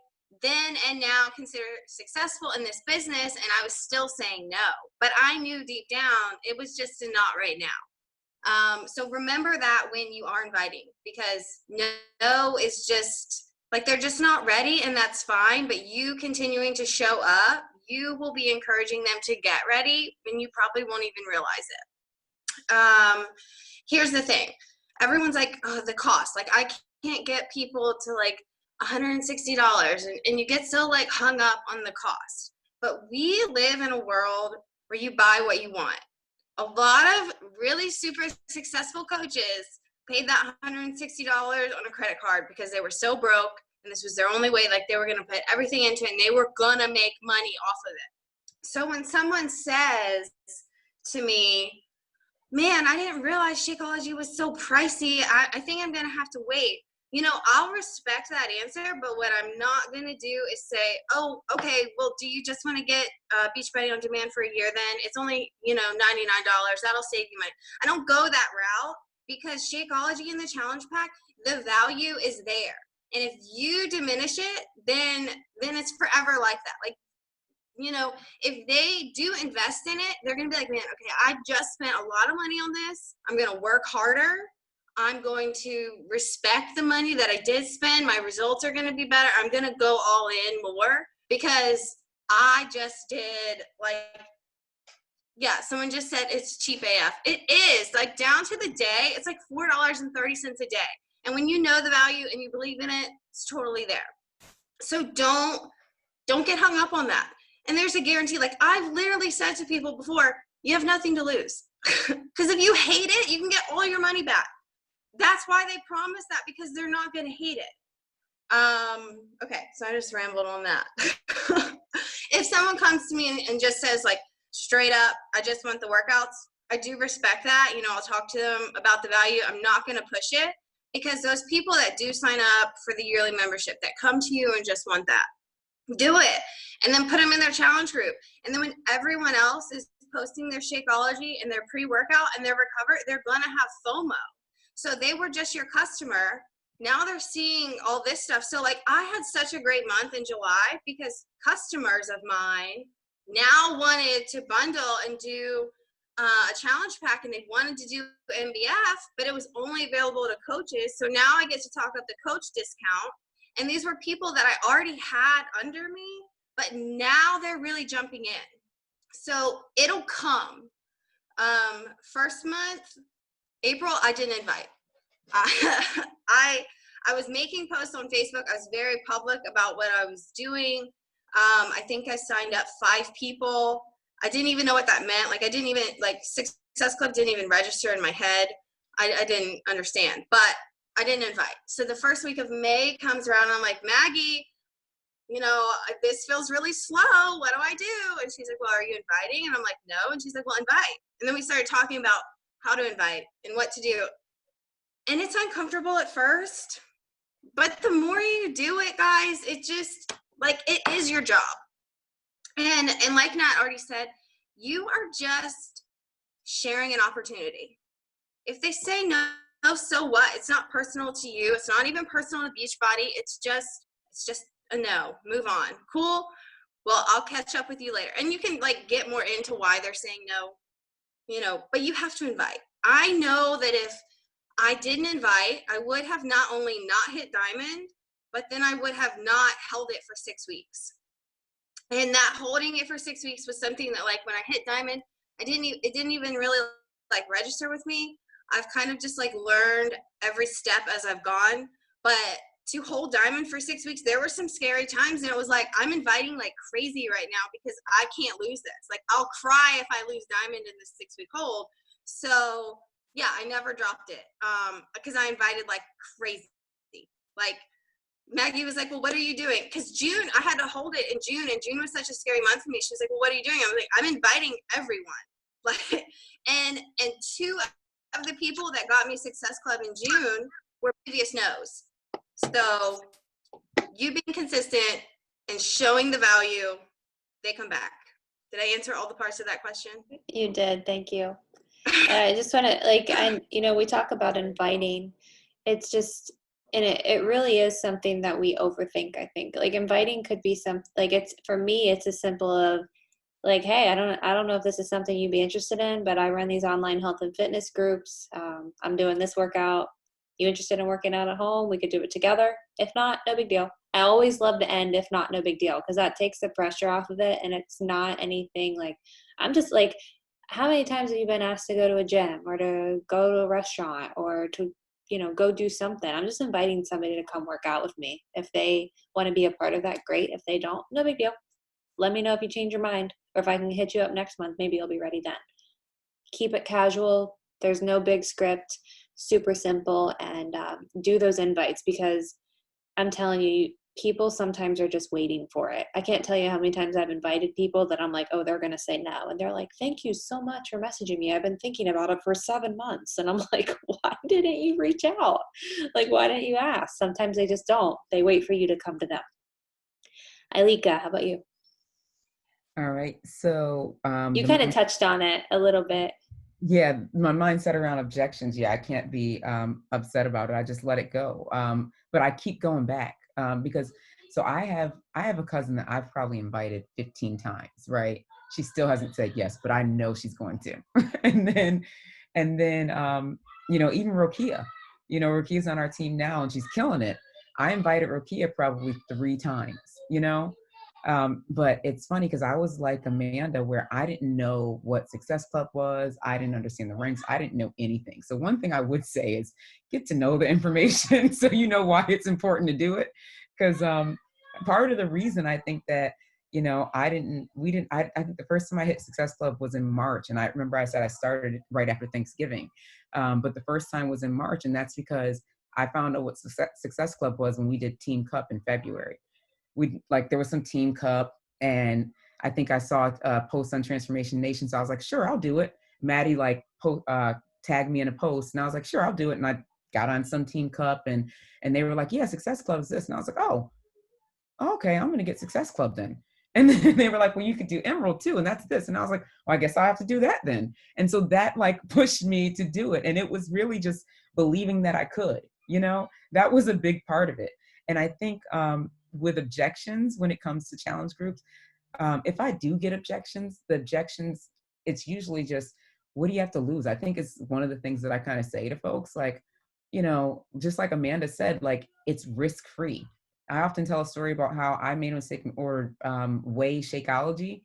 then and now consider successful in this business, and I was still saying no. But I knew deep down it was just a not right now. So remember that when you are inviting, because no is just like, they're just not ready, and that's fine. But you continuing to show up, you will be encouraging them to get ready, and you probably won't even realize it. Here's the thing. Everyone's like, oh, the cost. Like, I can't get people to like $160, and you get so like hung up on the cost. But we live in a world where you buy what you want. A lot of really super successful coaches paid that $160 on a credit card because they were so broke and this was their only way. Like, they were going to put everything into it and they were going to make money off of it. So when someone says to me, man, I didn't realize Shakeology was so pricey, I think I'm going to have to wait. You know, I'll respect that answer, but what I'm not going to do is say, oh, okay, well, do you just want to get Beachbody on demand for a year then? It's only, $99. That'll save you money. I don't go that route, because Shakeology in the challenge pack, the value is there. And if you diminish it, then it's forever like that. Like, if they do invest in it, they're going to be like, man, okay, I just spent a lot of money on this. I'm going to work harder. I'm going to respect the money that I did spend. My results are going to be better. I'm going to go all in more, because I just did, like, yeah, someone just said it's cheap AF. It is, like, down to the day, it's like $4.30 a day. And when you know the value and you believe in it, it's totally there. So don't get hung up on that. And there's a guarantee. Like, I've literally said to people before, you have nothing to lose. Because if you hate it, you can get all your money back. That's why they promise that, because they're not going to hate it. Okay, so I just rambled on that. If someone comes to me and just says, like, straight up, I just want the workouts, I do respect that. I'll talk to them about the value. I'm not going to push it, because those people that do sign up for the yearly membership, that come to you and just want that, do it. And then put them in their challenge group. And then when everyone else is posting their Shakeology and their pre-workout and their recover, they're going to have FOMO. So they were just your customer. Now they're seeing all this stuff. So, like, I had such a great month in July, because customers of mine now wanted to bundle and do a challenge pack, and they wanted to do MBF, but it was only available to coaches. So now I get to talk up the coach discount. And these were people that I already had under me, but now they're really jumping in. So it'll come. First month, April, I didn't invite. I was making posts on Facebook. I was very public about what I was doing. I think I signed up 5 people. I didn't even know what that meant. Like, I didn't even, like, Success Club didn't even register in my head. I didn't understand, but I didn't invite. So the first week of May comes around, and I'm like, Maggie, this feels really slow. What do I do? And she's like, well, are you inviting? And I'm like, no. And she's like, well, invite. And then we started talking about how to invite and what to do. And it's uncomfortable at first, but the more you do it, guys, it just, like, it is your job. And like Nat already said, you are just sharing an opportunity. If they say no, so what? It's not personal to you. It's not even personal to Beachbody. It's just a no. Move on. Cool. Well, I'll catch up with you later. And you can, like, get more into why they're saying no, but you have to invite. I know that if I didn't invite, I would have not only not hit Diamond, but then I would have not held it for 6 weeks. And that holding it for 6 weeks was something that, like, when I hit Diamond, it didn't even really, like, register with me. I've kind of just, like, learned every step as I've gone. But to hold Diamond for 6 weeks, there were some scary times, and it was like, I'm inviting like crazy right now because I can't lose this. Like, I'll cry if I lose Diamond in this 6-week hold. So yeah, I never dropped it because I invited like crazy. Like, Maggie was like, well, what are you doing? Because June, I had to hold it in June, and June was such a scary month for me. She was like, well, what are you doing? I was like, I'm inviting everyone. Like, and two of the people that got me Success Club in June were previous no's. So you being consistent and showing the value, they come back. Did I answer all the parts of that question? You did. Thank you. I just want to, like, we talk about inviting. It's just, and it really is something that we overthink, I think. Like, inviting could be it's, for me, it's as simple of, like, hey, I don't know if this is something you'd be interested in, but I run these online health and fitness groups. I'm doing this workout. You interested in working out at home? We could do it together. If not, no big deal. I always love to end, if not, no big deal, because that takes the pressure off of it, and it's not anything like, I'm just like, how many times have you been asked to go to a gym or to go to a restaurant or to, go do something? I'm just inviting somebody to come work out with me. If they want to be a part of that, great. If they don't, no big deal. Let me know if you change your mind, or if I can hit you up next month, maybe you'll be ready then. Keep it casual. There's no big script, super simple, and do those invites, because I'm telling you, people sometimes are just waiting for it. I can't tell you how many times I've invited people that I'm like, oh, they're going to say no. And they're like, thank you so much for messaging me. I've been thinking about it for 7 months. And I'm like, why didn't you reach out? Like, why didn't you ask? Sometimes they just don't. They wait for you to come to them. Ailika, how about you? All right. So you kind of touched on it a little bit. Yeah, my mindset around objections. Yeah, I can't be upset about it. I just let it go. But I keep going back because so I have a cousin that I've probably invited 15 times, right? She still hasn't said yes, but I know she's going to. and then even Rokia, Rokia's on our team now and she's killing it. I invited Rokia probably 3 times, but it's funny because I was like Amanda, where I didn't know what Success Club was. I didn't understand the ranks. I didn't know anything. So one thing I would say is get to know the information so you know why it's important to do it. Because part of the reason I think that, I think the first time I hit Success Club was in March. And I remember I said I started right after Thanksgiving. But the first time was in March. And that's because I found out what Success Club was when we did Team Cup in February. There was some Team Cup, and I think I saw a post on Transformation Nation. So I was like, sure, I'll do it. Maddie tagged me in a post, and I was like, sure, I'll do it. And I got on some Team Cup, and they were like, yeah, Success Club is this. And I was like, oh, okay, I'm going to get Success Club then. And then they were like, well, you could do Emerald too. And that's this. And I was like, well, I guess I have to do that then. And so that pushed me to do it. And it was really just believing that I could, that was a big part of it. And I think, with objections, when it comes to challenge groups, if I do get objections, it's usually just, what do you have to lose? I think it's one of the things that I kind of say to folks, just like Amanda said, it's risk-free. I often tell a story about how I made a mistake and ordered whey Shakeology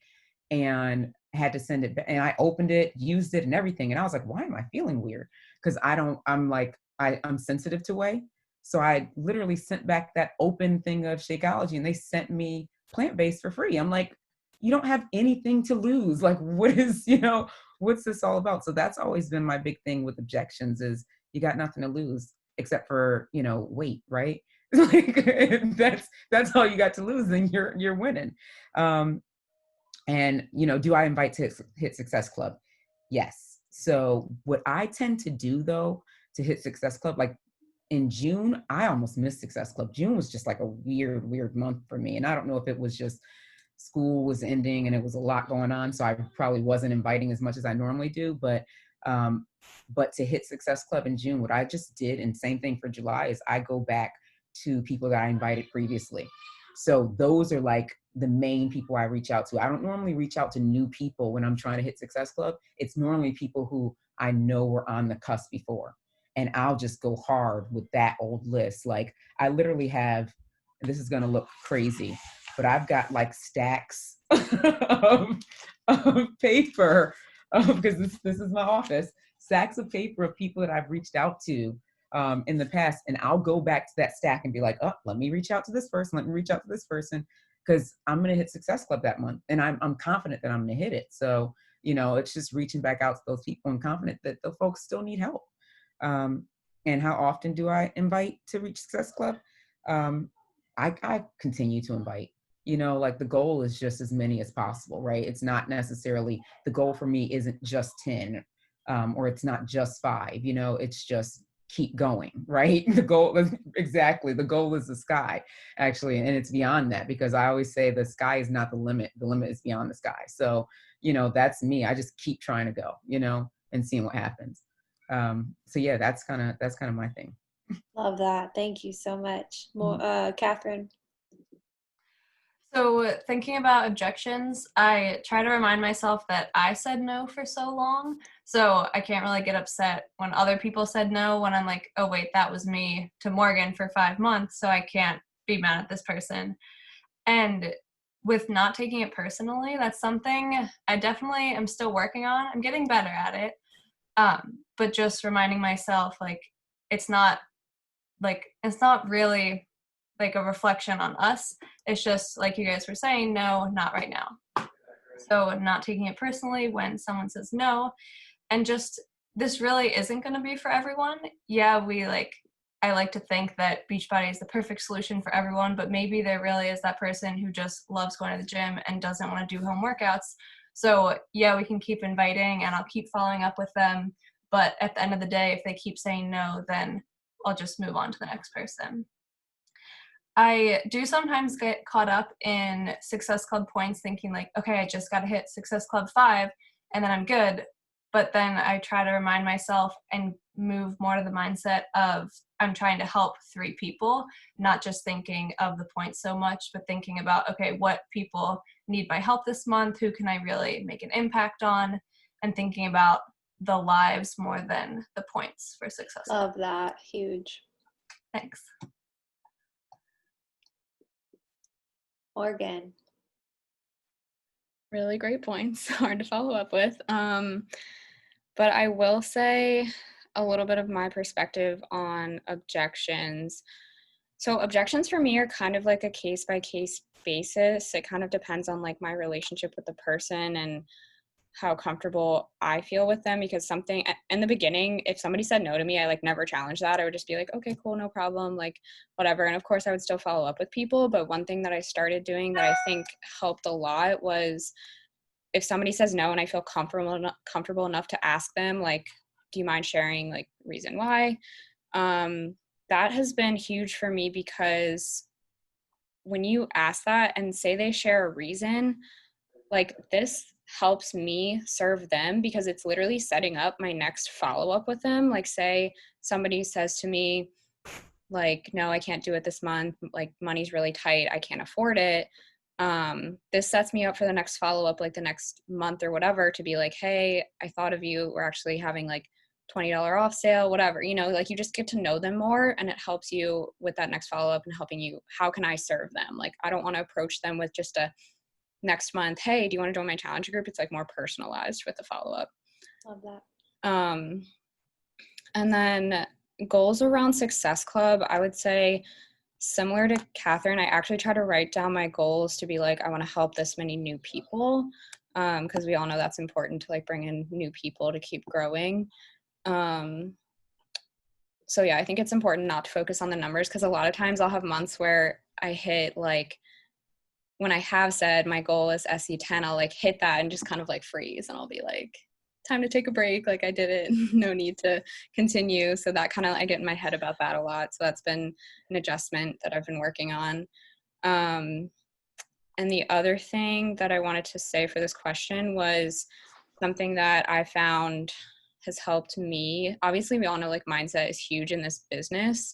and had to send it back. And I opened it, used it and everything. And I was like, why am I feeling weird? Because I'm sensitive to whey. So I literally sent back that open thing of Shakeology, and they sent me plant-based for free. I'm like, you don't have anything to lose. What's this all about? So that's always been my big thing with objections is you got nothing to lose except for, weight, right? That's all you got to lose, then you're winning. Do I invite to hit Success Club? Yes. So what I tend to do though, to hit Success Club, in June, I almost missed Success Club. June was just a weird month for me. And I don't know if it was just school was ending and it was a lot going on. So I probably wasn't inviting as much as I normally do. But to hit Success Club in June, what I just did, and same thing for July, is I go back to people that I invited previously. So those are the main people I reach out to. I don't normally reach out to new people when I'm trying to hit Success Club. It's normally people who I know were on the cusp before. And I'll just go hard with that old list. I literally have, this is going to look crazy, but I've got stacks of paper because this is my office, stacks of paper of people that I've reached out to in the past, and I'll go back to that stack and be like, oh, let me reach out to this person. Let me reach out to this person, because I'm going to hit Success Club that month. And I'm confident that I'm going to hit it. So, it's just reaching back out to those people and confident that the folks still need help. And how often do I invite to reach Success Club? I continue to invite. Like the goal is just as many as possible, right? It's not necessarily, the goal for me isn't just 10, or it's not just 5, it's just keep going, right? The goal is the goal is the sky, actually. And it's beyond that, because I always say the sky is not the limit is beyond the sky. So, that's me. I just keep trying to go, and seeing what happens. So yeah, that's kind of my thing. Love that. Thank you so much. More, Catherine. So thinking about objections, I try to remind myself that I said no for so long. So I can't really get upset when other people said no, when I'm like, oh wait, that was me to Morgan for 5 months, so I can't be mad at this person. And with not taking it personally, that's something I definitely am still working on. I'm getting better at it. But just reminding myself, like, it's not really like a reflection on us. It's just like you guys were saying, no, not right now. So not taking it personally when someone says no, and just, this really isn't going to be for everyone. Yeah, I like to think that Beachbody is the perfect solution for everyone, but maybe there really is that person who just loves going to the gym and doesn't want to do home workouts. So yeah, we can keep inviting and I'll keep following up with them. But at the end of the day, if they keep saying no, then I'll just move on to the next person. I do sometimes get caught up in Success Club points, thinking like, okay, I just got to hit Success Club 5 and then I'm good. But then I try to remind myself and move more to the mindset of I'm trying to help 3 people, not just thinking of the points so much, but thinking about, okay, what people need my help this month? Who can I really make an impact on? And thinking about the lives more than the points for Success Club. Love that. Huge. Thanks. Morgan. Really great points. Hard to follow up with. But I will say a little bit of my perspective on objections. So objections for me are kind of like a case by case basis. It kind of depends on like my relationship with the person and how comfortable I feel with them, because something in the beginning, if somebody said no to me, I like never challenged that. I would just be like, okay, cool, no problem, like whatever. And of course I would still follow up with people. But one thing that I started doing that I think helped a lot was, if somebody says no and I feel comfortable enough to ask them, like, do you mind sharing like reason why? That has been huge for me, because when you ask that and say they share a reason, like this helps me serve them, because it's literally setting up my next follow-up with them. Like say somebody says to me like, no, I can't do it this month, like money's really tight, I can't afford it. This sets me up for the next follow-up, like the next month or whatever, to be like, hey, I thought of you, we're actually having like $20 off sale, whatever, like you just get to know them more, and it helps you with that next follow-up and helping you, how can I serve them? Like I don't want to approach them with just a next month, hey, do you want to join my challenge group? It's like more personalized with the follow-up. Love that. And then goals around Success Club, I would say similar to Catherine, I actually try to write down my goals to be like, I want to help this many new people, because we all know that's important to like bring in new people to keep growing. So yeah, I think it's important not to focus on the numbers, because a lot of times I'll have months where I hit like, when I have said my goal is SE10, I'll like hit that and just kind of like freeze, and I'll be like, time to take a break. Like I did it, no need to continue. So that kind of, I get in my head about that a lot. So that's been an adjustment that I've been working on. And the other thing that I wanted to say for this question was something that I found has helped me. Obviously, we all know like mindset is huge in this business.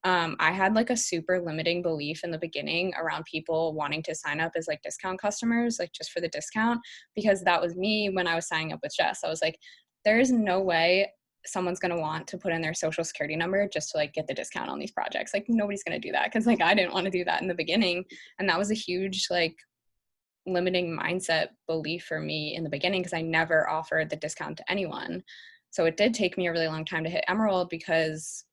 I had like a super limiting belief in the beginning around people wanting to sign up as like discount customers, like just for the discount, because that was me when I was signing up with Jess. I was like, there is no way someone's going to want to put in their social security number just to like get the discount on these projects. Like nobody's going to do that, because like I didn't want to do that in the beginning. And that was a huge like limiting mindset belief for me in the beginning, because I never offered the discount to anyone. So it did take me a really long time to hit Emerald, because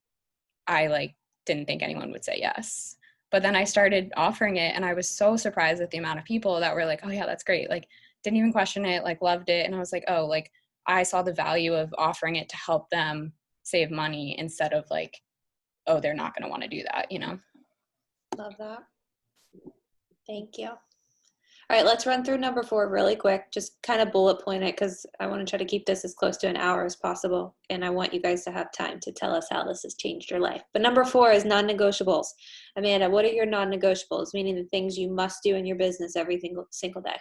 I like didn't think anyone would say yes. But then I started offering it, and I was so surprised at the amount of people that were like, oh yeah, that's great. Like, didn't even question it, like loved it. And I was like, oh, like I saw the value of offering it to help them save money instead of like, oh, they're not going to want to do that, you know? Love that. Thank you. All right, let's run through number 4 really quick. Just kind of bullet point it because I want to try to keep this as close to an hour as possible. And I want you guys to have time to tell us how this has changed your life. But number 4 is non-negotiables. Amanda, what are your non-negotiables? Meaning the things you must do in your business every single day.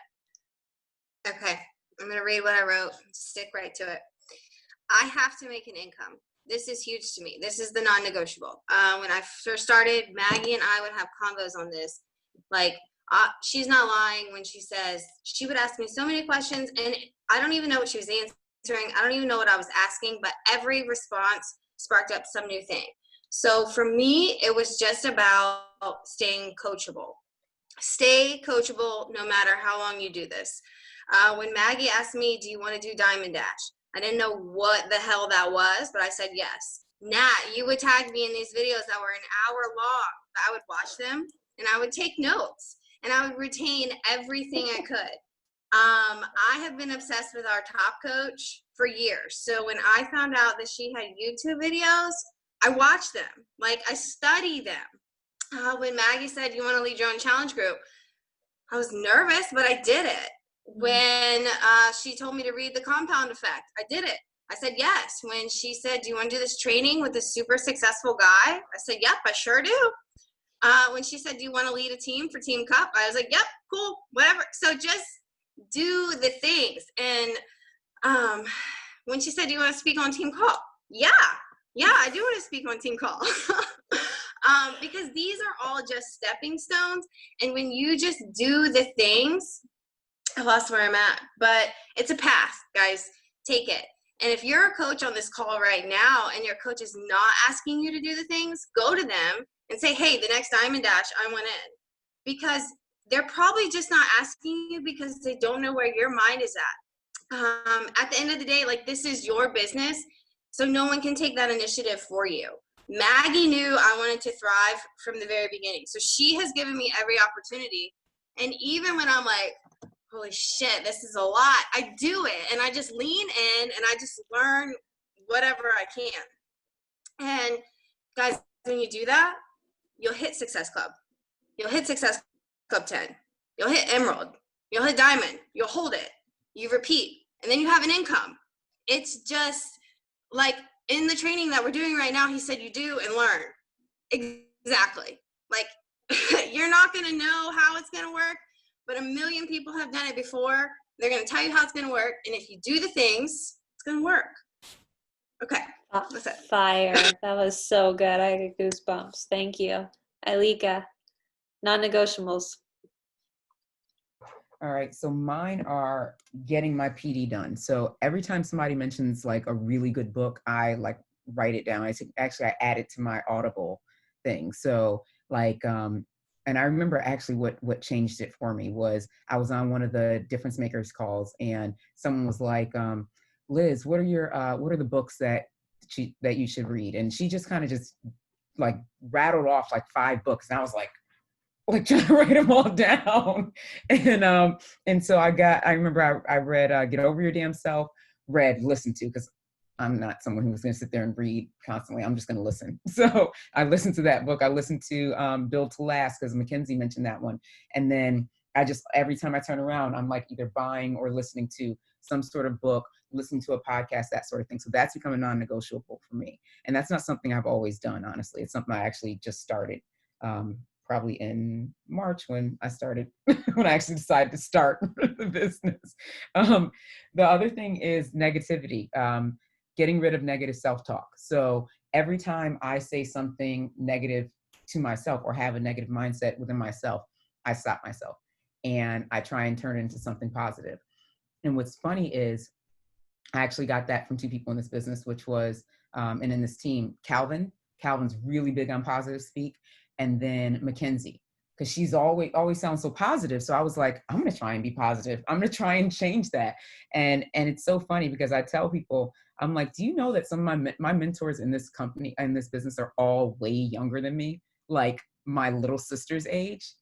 Okay, I'm going to read what I wrote. Stick right to it. I have to make an income. This is huge to me. This is the non-negotiable. When I first started, Maggie and I would have convos on this. Like, she's not lying when she says she would ask me so many questions, and I don't even know what she was answering. I don't even know what I was asking, but every response sparked up some new thing. So for me, it was just about staying coachable. Stay coachable no matter how long you do this. When Maggie asked me, do you want to do Diamond Dash? I didn't know what the hell that was, but I said yes. Nat, you would tag me in these videos that were an hour long. I would watch them and I would take notes and I would retain everything I could. I have been obsessed with our top coach for years. So when I found out that she had YouTube videos, I watched them. Like, I study them. When Maggie said, you want to lead your own challenge group, I was nervous, but I did it. When she told me to read The Compound Effect, I did it. I said yes. When she said, do you want to do this training with a super successful guy? I said, yep, I sure do. When she said, do you want to lead a team for Team Cup? I was like, yep, cool, whatever. So just do the things. And when she said, do you want to speak on Team Call? Yeah, I do want to speak on Team Call. Because these are all just stepping stones. And when you just do the things, I lost where I'm at, but it's a path, guys. Take it. And if you're a coach on this call right now and your coach is not asking you to do the things, go to them and say, hey, the next Diamond Dash, I want in. Because they're probably just not asking you because they don't know where your mind is at. At the end of the day, like, this is your business, so no one can take that initiative for you. Maggie knew I wanted to thrive from the very beginning. So she has given me every opportunity. And even when I'm like, holy shit, this is a lot, I do it. And I just lean in and I just learn whatever I can. And guys, when you do that, you'll hit Success Club. You'll hit Success Club 10. You'll hit Emerald. You'll hit Diamond. You'll hold it. You repeat. And then you have an income. It's just like in the training that we're doing right now, he said you do and learn. Exactly. Like, you're not going to know how it's going to work, but a million people have done it before. They're going to tell you how it's going to work. And if you do the things, it's going to work. Okay. That's it. Fire. That was so good. I got goosebumps. Thank you. Alika, non-negotiables. All right, so mine are getting my PD done. So every time somebody mentions like a really good book, I like write it down. I add it to my Audible thing. So like, and I remember actually what changed it for me was I was on one of the Difference Makers calls and someone was like, Liz, what are the books that you should read? And she just kind of just like rattled off like 5 books. And I was like trying to write them all down. And so I remember I read Get Over Your Damn Self, listened to, because I'm not someone who's going to sit there and read constantly. I'm just going to listen. So I listened to that book. I listened to Build to Last, because Mackenzie mentioned that one. And then every time I turn around, I'm like either buying or listening to some sort of book, listening to a podcast, that sort of thing. So that's become a non-negotiable for me. And that's not something I've always done, honestly. It's something I actually just started. Probably in March when I actually decided to start the business. The other thing is negativity, getting rid of negative self-talk. So every time I say something negative to myself or have a negative mindset within myself, I stop myself and I try and turn it into something positive. And what's funny is I actually got that from 2 people in this business, which was, and in this team, Calvin's really big on positive speak. And then Mackenzie, because she's always sounds so positive. So I was like, I'm going to try and be positive. I'm going to try and change that. And it's so funny because I tell people, I'm like, do you know that some of my mentors in this company and this business are all way younger than me? Like my little sister's age,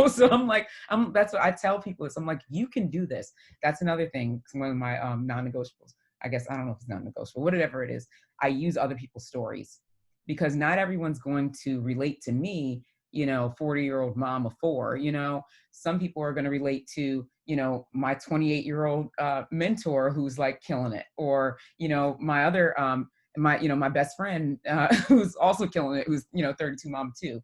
So I'm like, that's what I tell people is I'm like, you can do this. That's another thing. It's one of my non-negotiables. I guess, I don't know if it's non-negotiable, whatever it is. I use other people's stories because not everyone's going to relate to me, 40-year-old mom of four, some people are going to relate to, my 28-year-old mentor who's like killing it, or, my other, my best friend who's also killing it, who's, 32 mom too.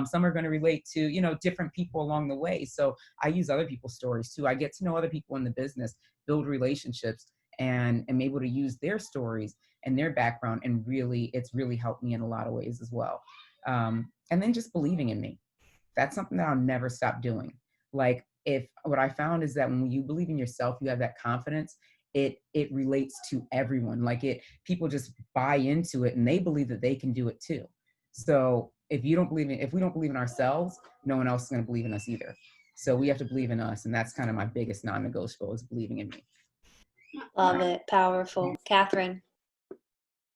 Some are going to relate to, different people along the way. So I use other people's stories too. I get to know other people in the business, build relationships, and am able to use their stories and their background. And really, it's really helped me in a lot of ways as well. And then just believing in me. That's something that I'll never stop doing. Like, if what I found is that when you believe in yourself, you have that confidence, it relates to everyone. Like people just buy into it and they believe that they can do it too. So if we don't believe in ourselves, no one else is going to believe in us either. So we have to believe in us. And that's kind of my biggest non-negotiable, is believing in me. Love it. Powerful. Catherine.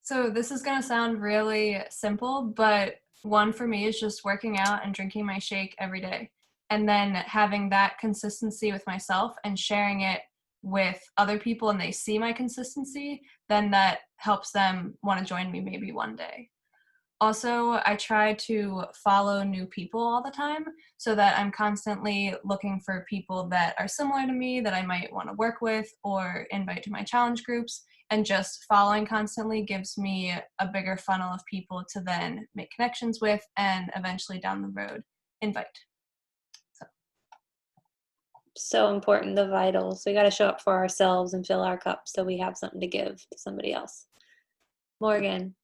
So this is going to sound really simple, but one for me is just working out and drinking my shake every day. And then having that consistency with myself and sharing it with other people, and they see my consistency, then that helps them want to join me maybe one day. Also, I try to follow new people all the time so that I'm constantly looking for people that are similar to me that I might want to work with or invite to my challenge groups. And just following constantly gives me a bigger funnel of people to then make connections with and eventually down the road invite. So important, the vitals. We got to show up for ourselves and fill our cup so we have something to give to somebody else. Morgan.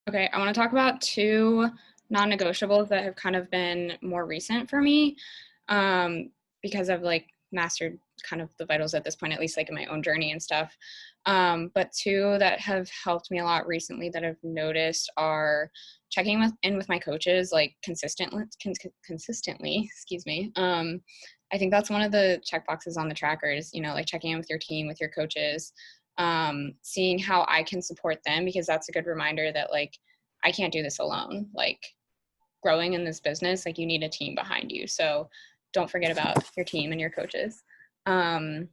Okay, I want to talk about two non-negotiables that have kind of been more recent for me, because I've like mastered kind of the vitals at this point, at least like in my own journey and stuff. But two that have helped me a lot recently that I've noticed are checking in with my coaches like consistently, excuse me. I think that's one of the check boxes on the trackers, like checking in with your team, with your coaches, seeing how I can support them, because that's a good reminder that like I can't do this alone. Like growing in this business, like you need a team behind you. So don't forget about your team and your coaches. And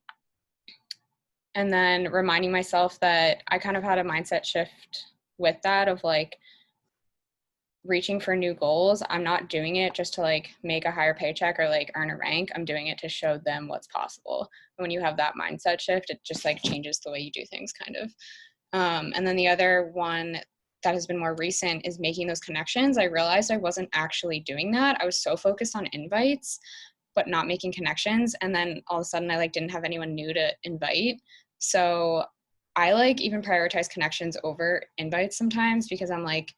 then reminding myself that I kind of had a mindset shift with that of like reaching for new goals. I'm not doing it just to like make a higher paycheck or like earn a rank. I'm doing it to show them what's possible. And when you have that mindset shift, it just like changes the way you do things kind of. And then the other one that has been more recent is making those connections. I realized I wasn't actually doing that. I was so focused on invites, but not making connections. And then all of a sudden I like didn't have anyone new to invite. So I like even prioritize connections over invites sometimes, because I'm like,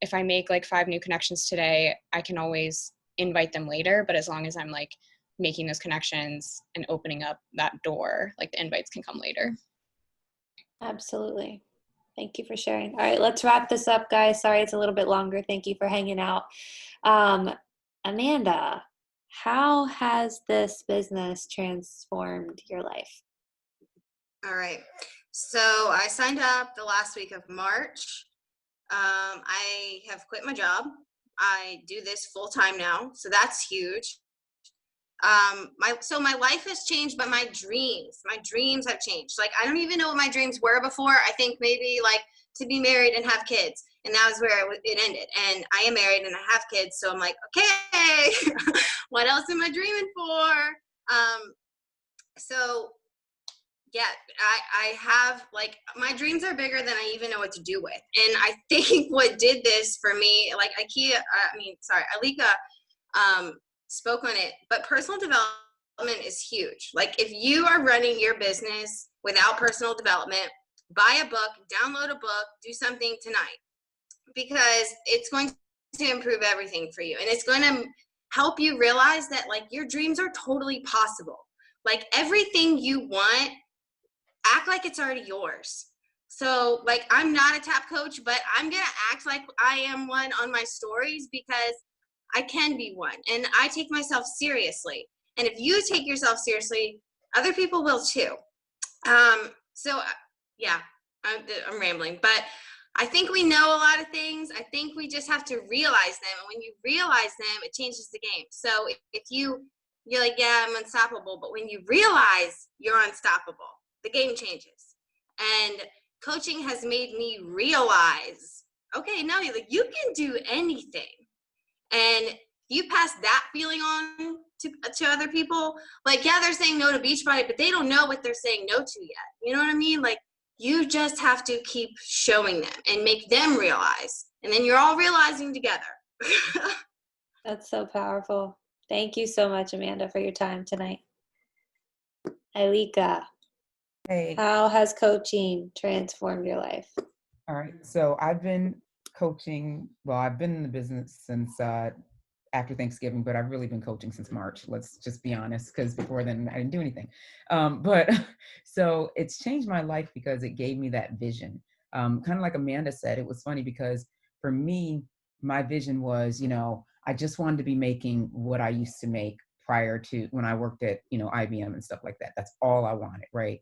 if I make like 5 new connections today, I can always invite them later. But as long as I'm like making those connections and opening up that door, like the invites can come later. Absolutely. Thank you for sharing. All right, let's wrap this up, guys. Sorry it's a little bit longer. Thank you for hanging out. Amanda, how has this business transformed your life? All right. So I signed up the last week of March. I have quit my job. I do this full time now, so that's huge. My life has changed, but my dreams have changed. Like, I don't even know what my dreams were before. I think maybe like to be married and have kids, and that was where it ended. And I am married and I have kids, so I'm like, okay, what else am I dreaming for? So yeah, I have, like, my dreams are bigger than I even know what to do with. And I think what did this for me, like Alika spoke on it, but personal development is huge. Like, if you are running your business without personal development, buy a book, download a book, do something tonight, because it's going to improve everything for you. And it's going to help you realize that like your dreams are totally possible. Like, everything you want, act like it's already yours. So like, I'm not a tap coach, but I'm gonna act like I am one on my stories, because I can be one, and I take myself seriously. And if you take yourself seriously, other people will too. So yeah, I'm rambling, but I think we know a lot of things. I think we just have to realize them. And when you realize them, it changes the game. So if you're like, yeah, I'm unstoppable. But when you realize you're unstoppable, the game changes. And coaching has made me realize, okay, no, like you can do anything. And you pass that feeling on to other people. Like, yeah, they're saying no to Beachbody, but they don't know what they're saying no to yet. You know what I mean? Like, you just have to keep showing them and make them realize. And then you're all realizing together. That's so powerful. Thank you so much, Amanda, for your time tonight. Ailika, Hey. how has coaching transformed your life? All right. So I've been coaching. Well, I've been in the business since after Thanksgiving, but I've really been coaching since March. Let's just be honest, because before then I didn't do anything. But so it's changed my life because it gave me that vision. Kind of like Amanda said, it was funny because for me, my vision was, I just wanted to be making what I used to make prior to when I worked at, IBM and stuff like that. That's all I wanted, right?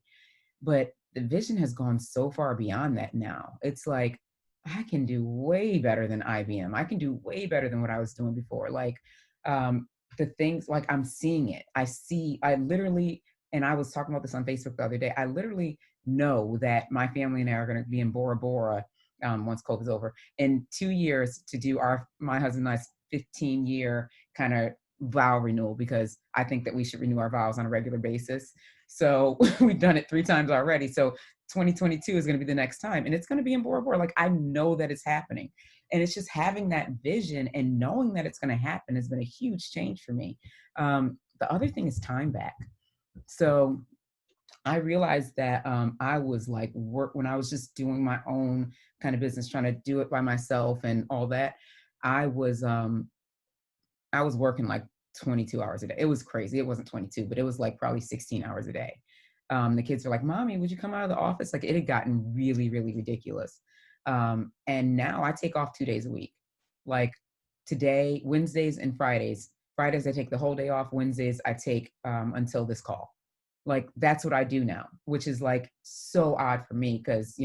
But the vision has gone so far beyond that now. It's like, I can do way better than IBM. I can do way better than what I was doing before. Like the things, like I'm seeing it. I literally, and I was talking about this on Facebook the other day, I literally know that my family and I are going to be in Bora Bora once COVID's over in 2 years to do my husband and I's 15-year kind of vow renewal, because I think that we should renew our vows on a regular basis. So we've done it 3 times already. So 2022 is going to be the next time, and it's going to be in Bora Bora. Like, I know that it's happening, and it's just having that vision and knowing that it's going to happen has been a huge change for me. The other thing is time back. So I realized that I was like when I was just doing my own kind of business, trying to do it by myself and all that. I was working like 22 hours a day. It was crazy. It wasn't 22, but it was like probably 16 hours a day. The kids were like, "Mommy, would you come out of the office?" Like, it had gotten really, really ridiculous. And now I take off 2 days a week. Like today, Wednesdays and Fridays. Fridays I take the whole day off. Wednesdays I take until this call. Like, that's what I do now, which is like so odd for me because,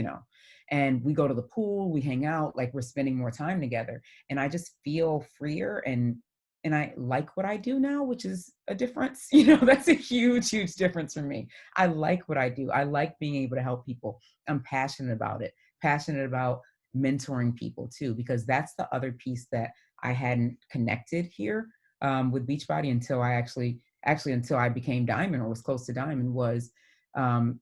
and we go to the pool, we hang out, like we're spending more time together. And I just feel freer and I like what I do now, which is a difference. That's a huge, huge difference for me. I like what I do. I like being able to help people. I'm passionate about it, passionate about mentoring people too, because that's the other piece that I hadn't connected here with Beachbody until I actually until I became Diamond or was close to Diamond, was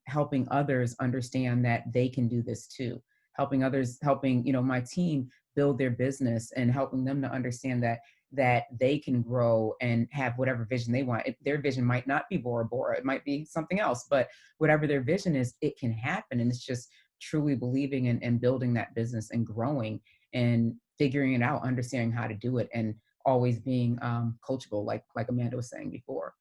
helping others understand that they can do this too. Helping my team build their business and helping them to understand that they can grow and have whatever vision they want. Their vision might not be Bora Bora, it might be something else, but whatever their vision is, it can happen. And it's just truly believing and building that business and growing and figuring it out, understanding how to do it, and always being coachable, like Amanda was saying before.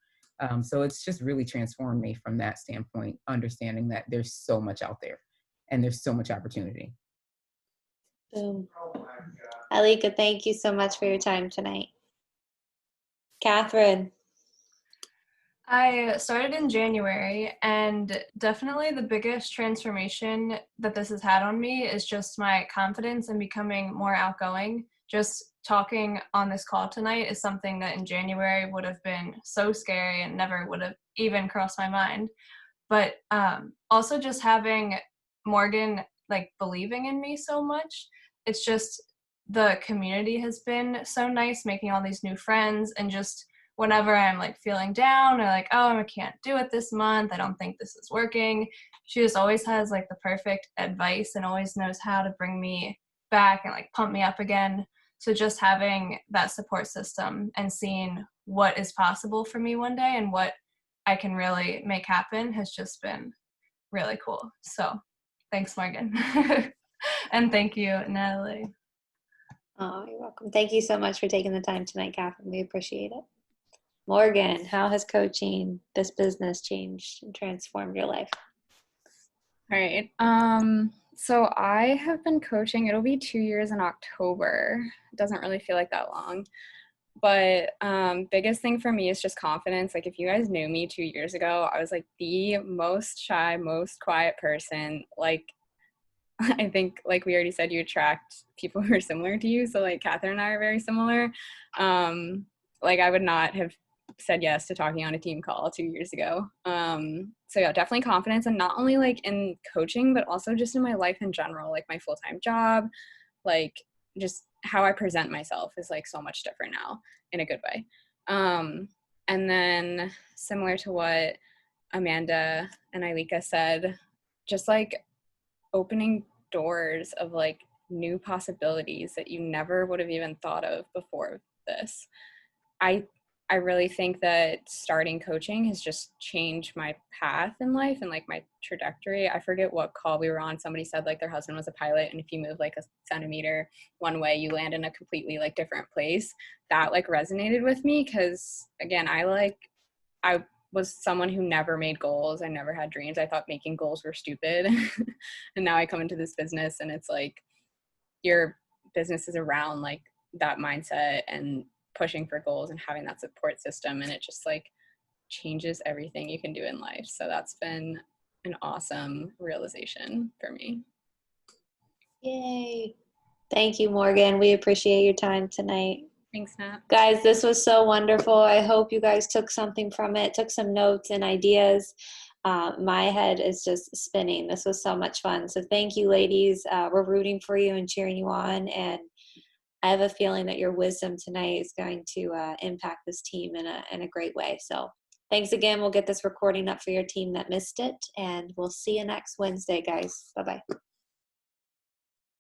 So it's just really transformed me from that standpoint, understanding that there's so much out there and there's so much opportunity. Boom. Alika, thank you so much for your time tonight. Catherine. I started in January, and definitely the biggest transformation that this has had on me is just my confidence and becoming more outgoing. Just talking on this call tonight is something that in January would have been so scary and never would have even crossed my mind. But also just having Morgan like believing in me so much. It's just the community has been so nice, making all these new friends, and just whenever I'm like feeling down or like, oh, I can't do it this month, I don't think this is working, she just always has like the perfect advice and always knows how to bring me back and like pump me up again. So just having that support system and seeing what is possible for me one day and what I can really make happen has just been really cool. So thanks, Morgan. And thank you, Natalie. Oh, you're welcome. Thank you so much for taking the time tonight, Catherine. We appreciate it. Morgan, how has coaching this business changed and transformed your life? All right. So I have been coaching. It'll be 2 years in October. It doesn't really feel like that long. But biggest thing for me is just confidence. Like if you guys knew me 2 years ago, I was like the most shy, most quiet person. Like I think, like we already said, you attract people who are similar to you. So like Catherine and I are very similar. Like I would not have said yes to talking on a team call 2 years ago. So yeah, definitely confidence, and not only like in coaching, but also just in my life in general, like my full-time job, like just how I present myself is like so much different now in a good way. And then similar to what Amanda and Ailika said, just like opening doors of like new possibilities that you never would have even thought of before this. I really think that starting coaching has just changed my path in life and like my trajectory. I forget what call we were on. Somebody said like their husband was a pilot, and if you move like a centimeter one way, you land in a completely like different place. That like resonated with me because again, I was someone who never made goals. I never had dreams. I thought making goals were stupid. And now I come into this business and it's like your business is around like that mindset and pushing for goals and having that support system. And it just like changes everything you can do in life. So that's been an awesome realization for me. Yay. Thank you, Morgan. We appreciate your time tonight. Thanks, Nat. Guys, this was so wonderful. I hope you guys took something from it, took some notes and ideas. My head is just spinning. This was so much fun. So thank you, ladies. We're rooting for you and cheering you on. And I have a feeling that your wisdom tonight is going to impact this team in a great way. So thanks again. We'll get this recording up for your team that missed it. And we'll see you next Wednesday, guys. Bye-bye.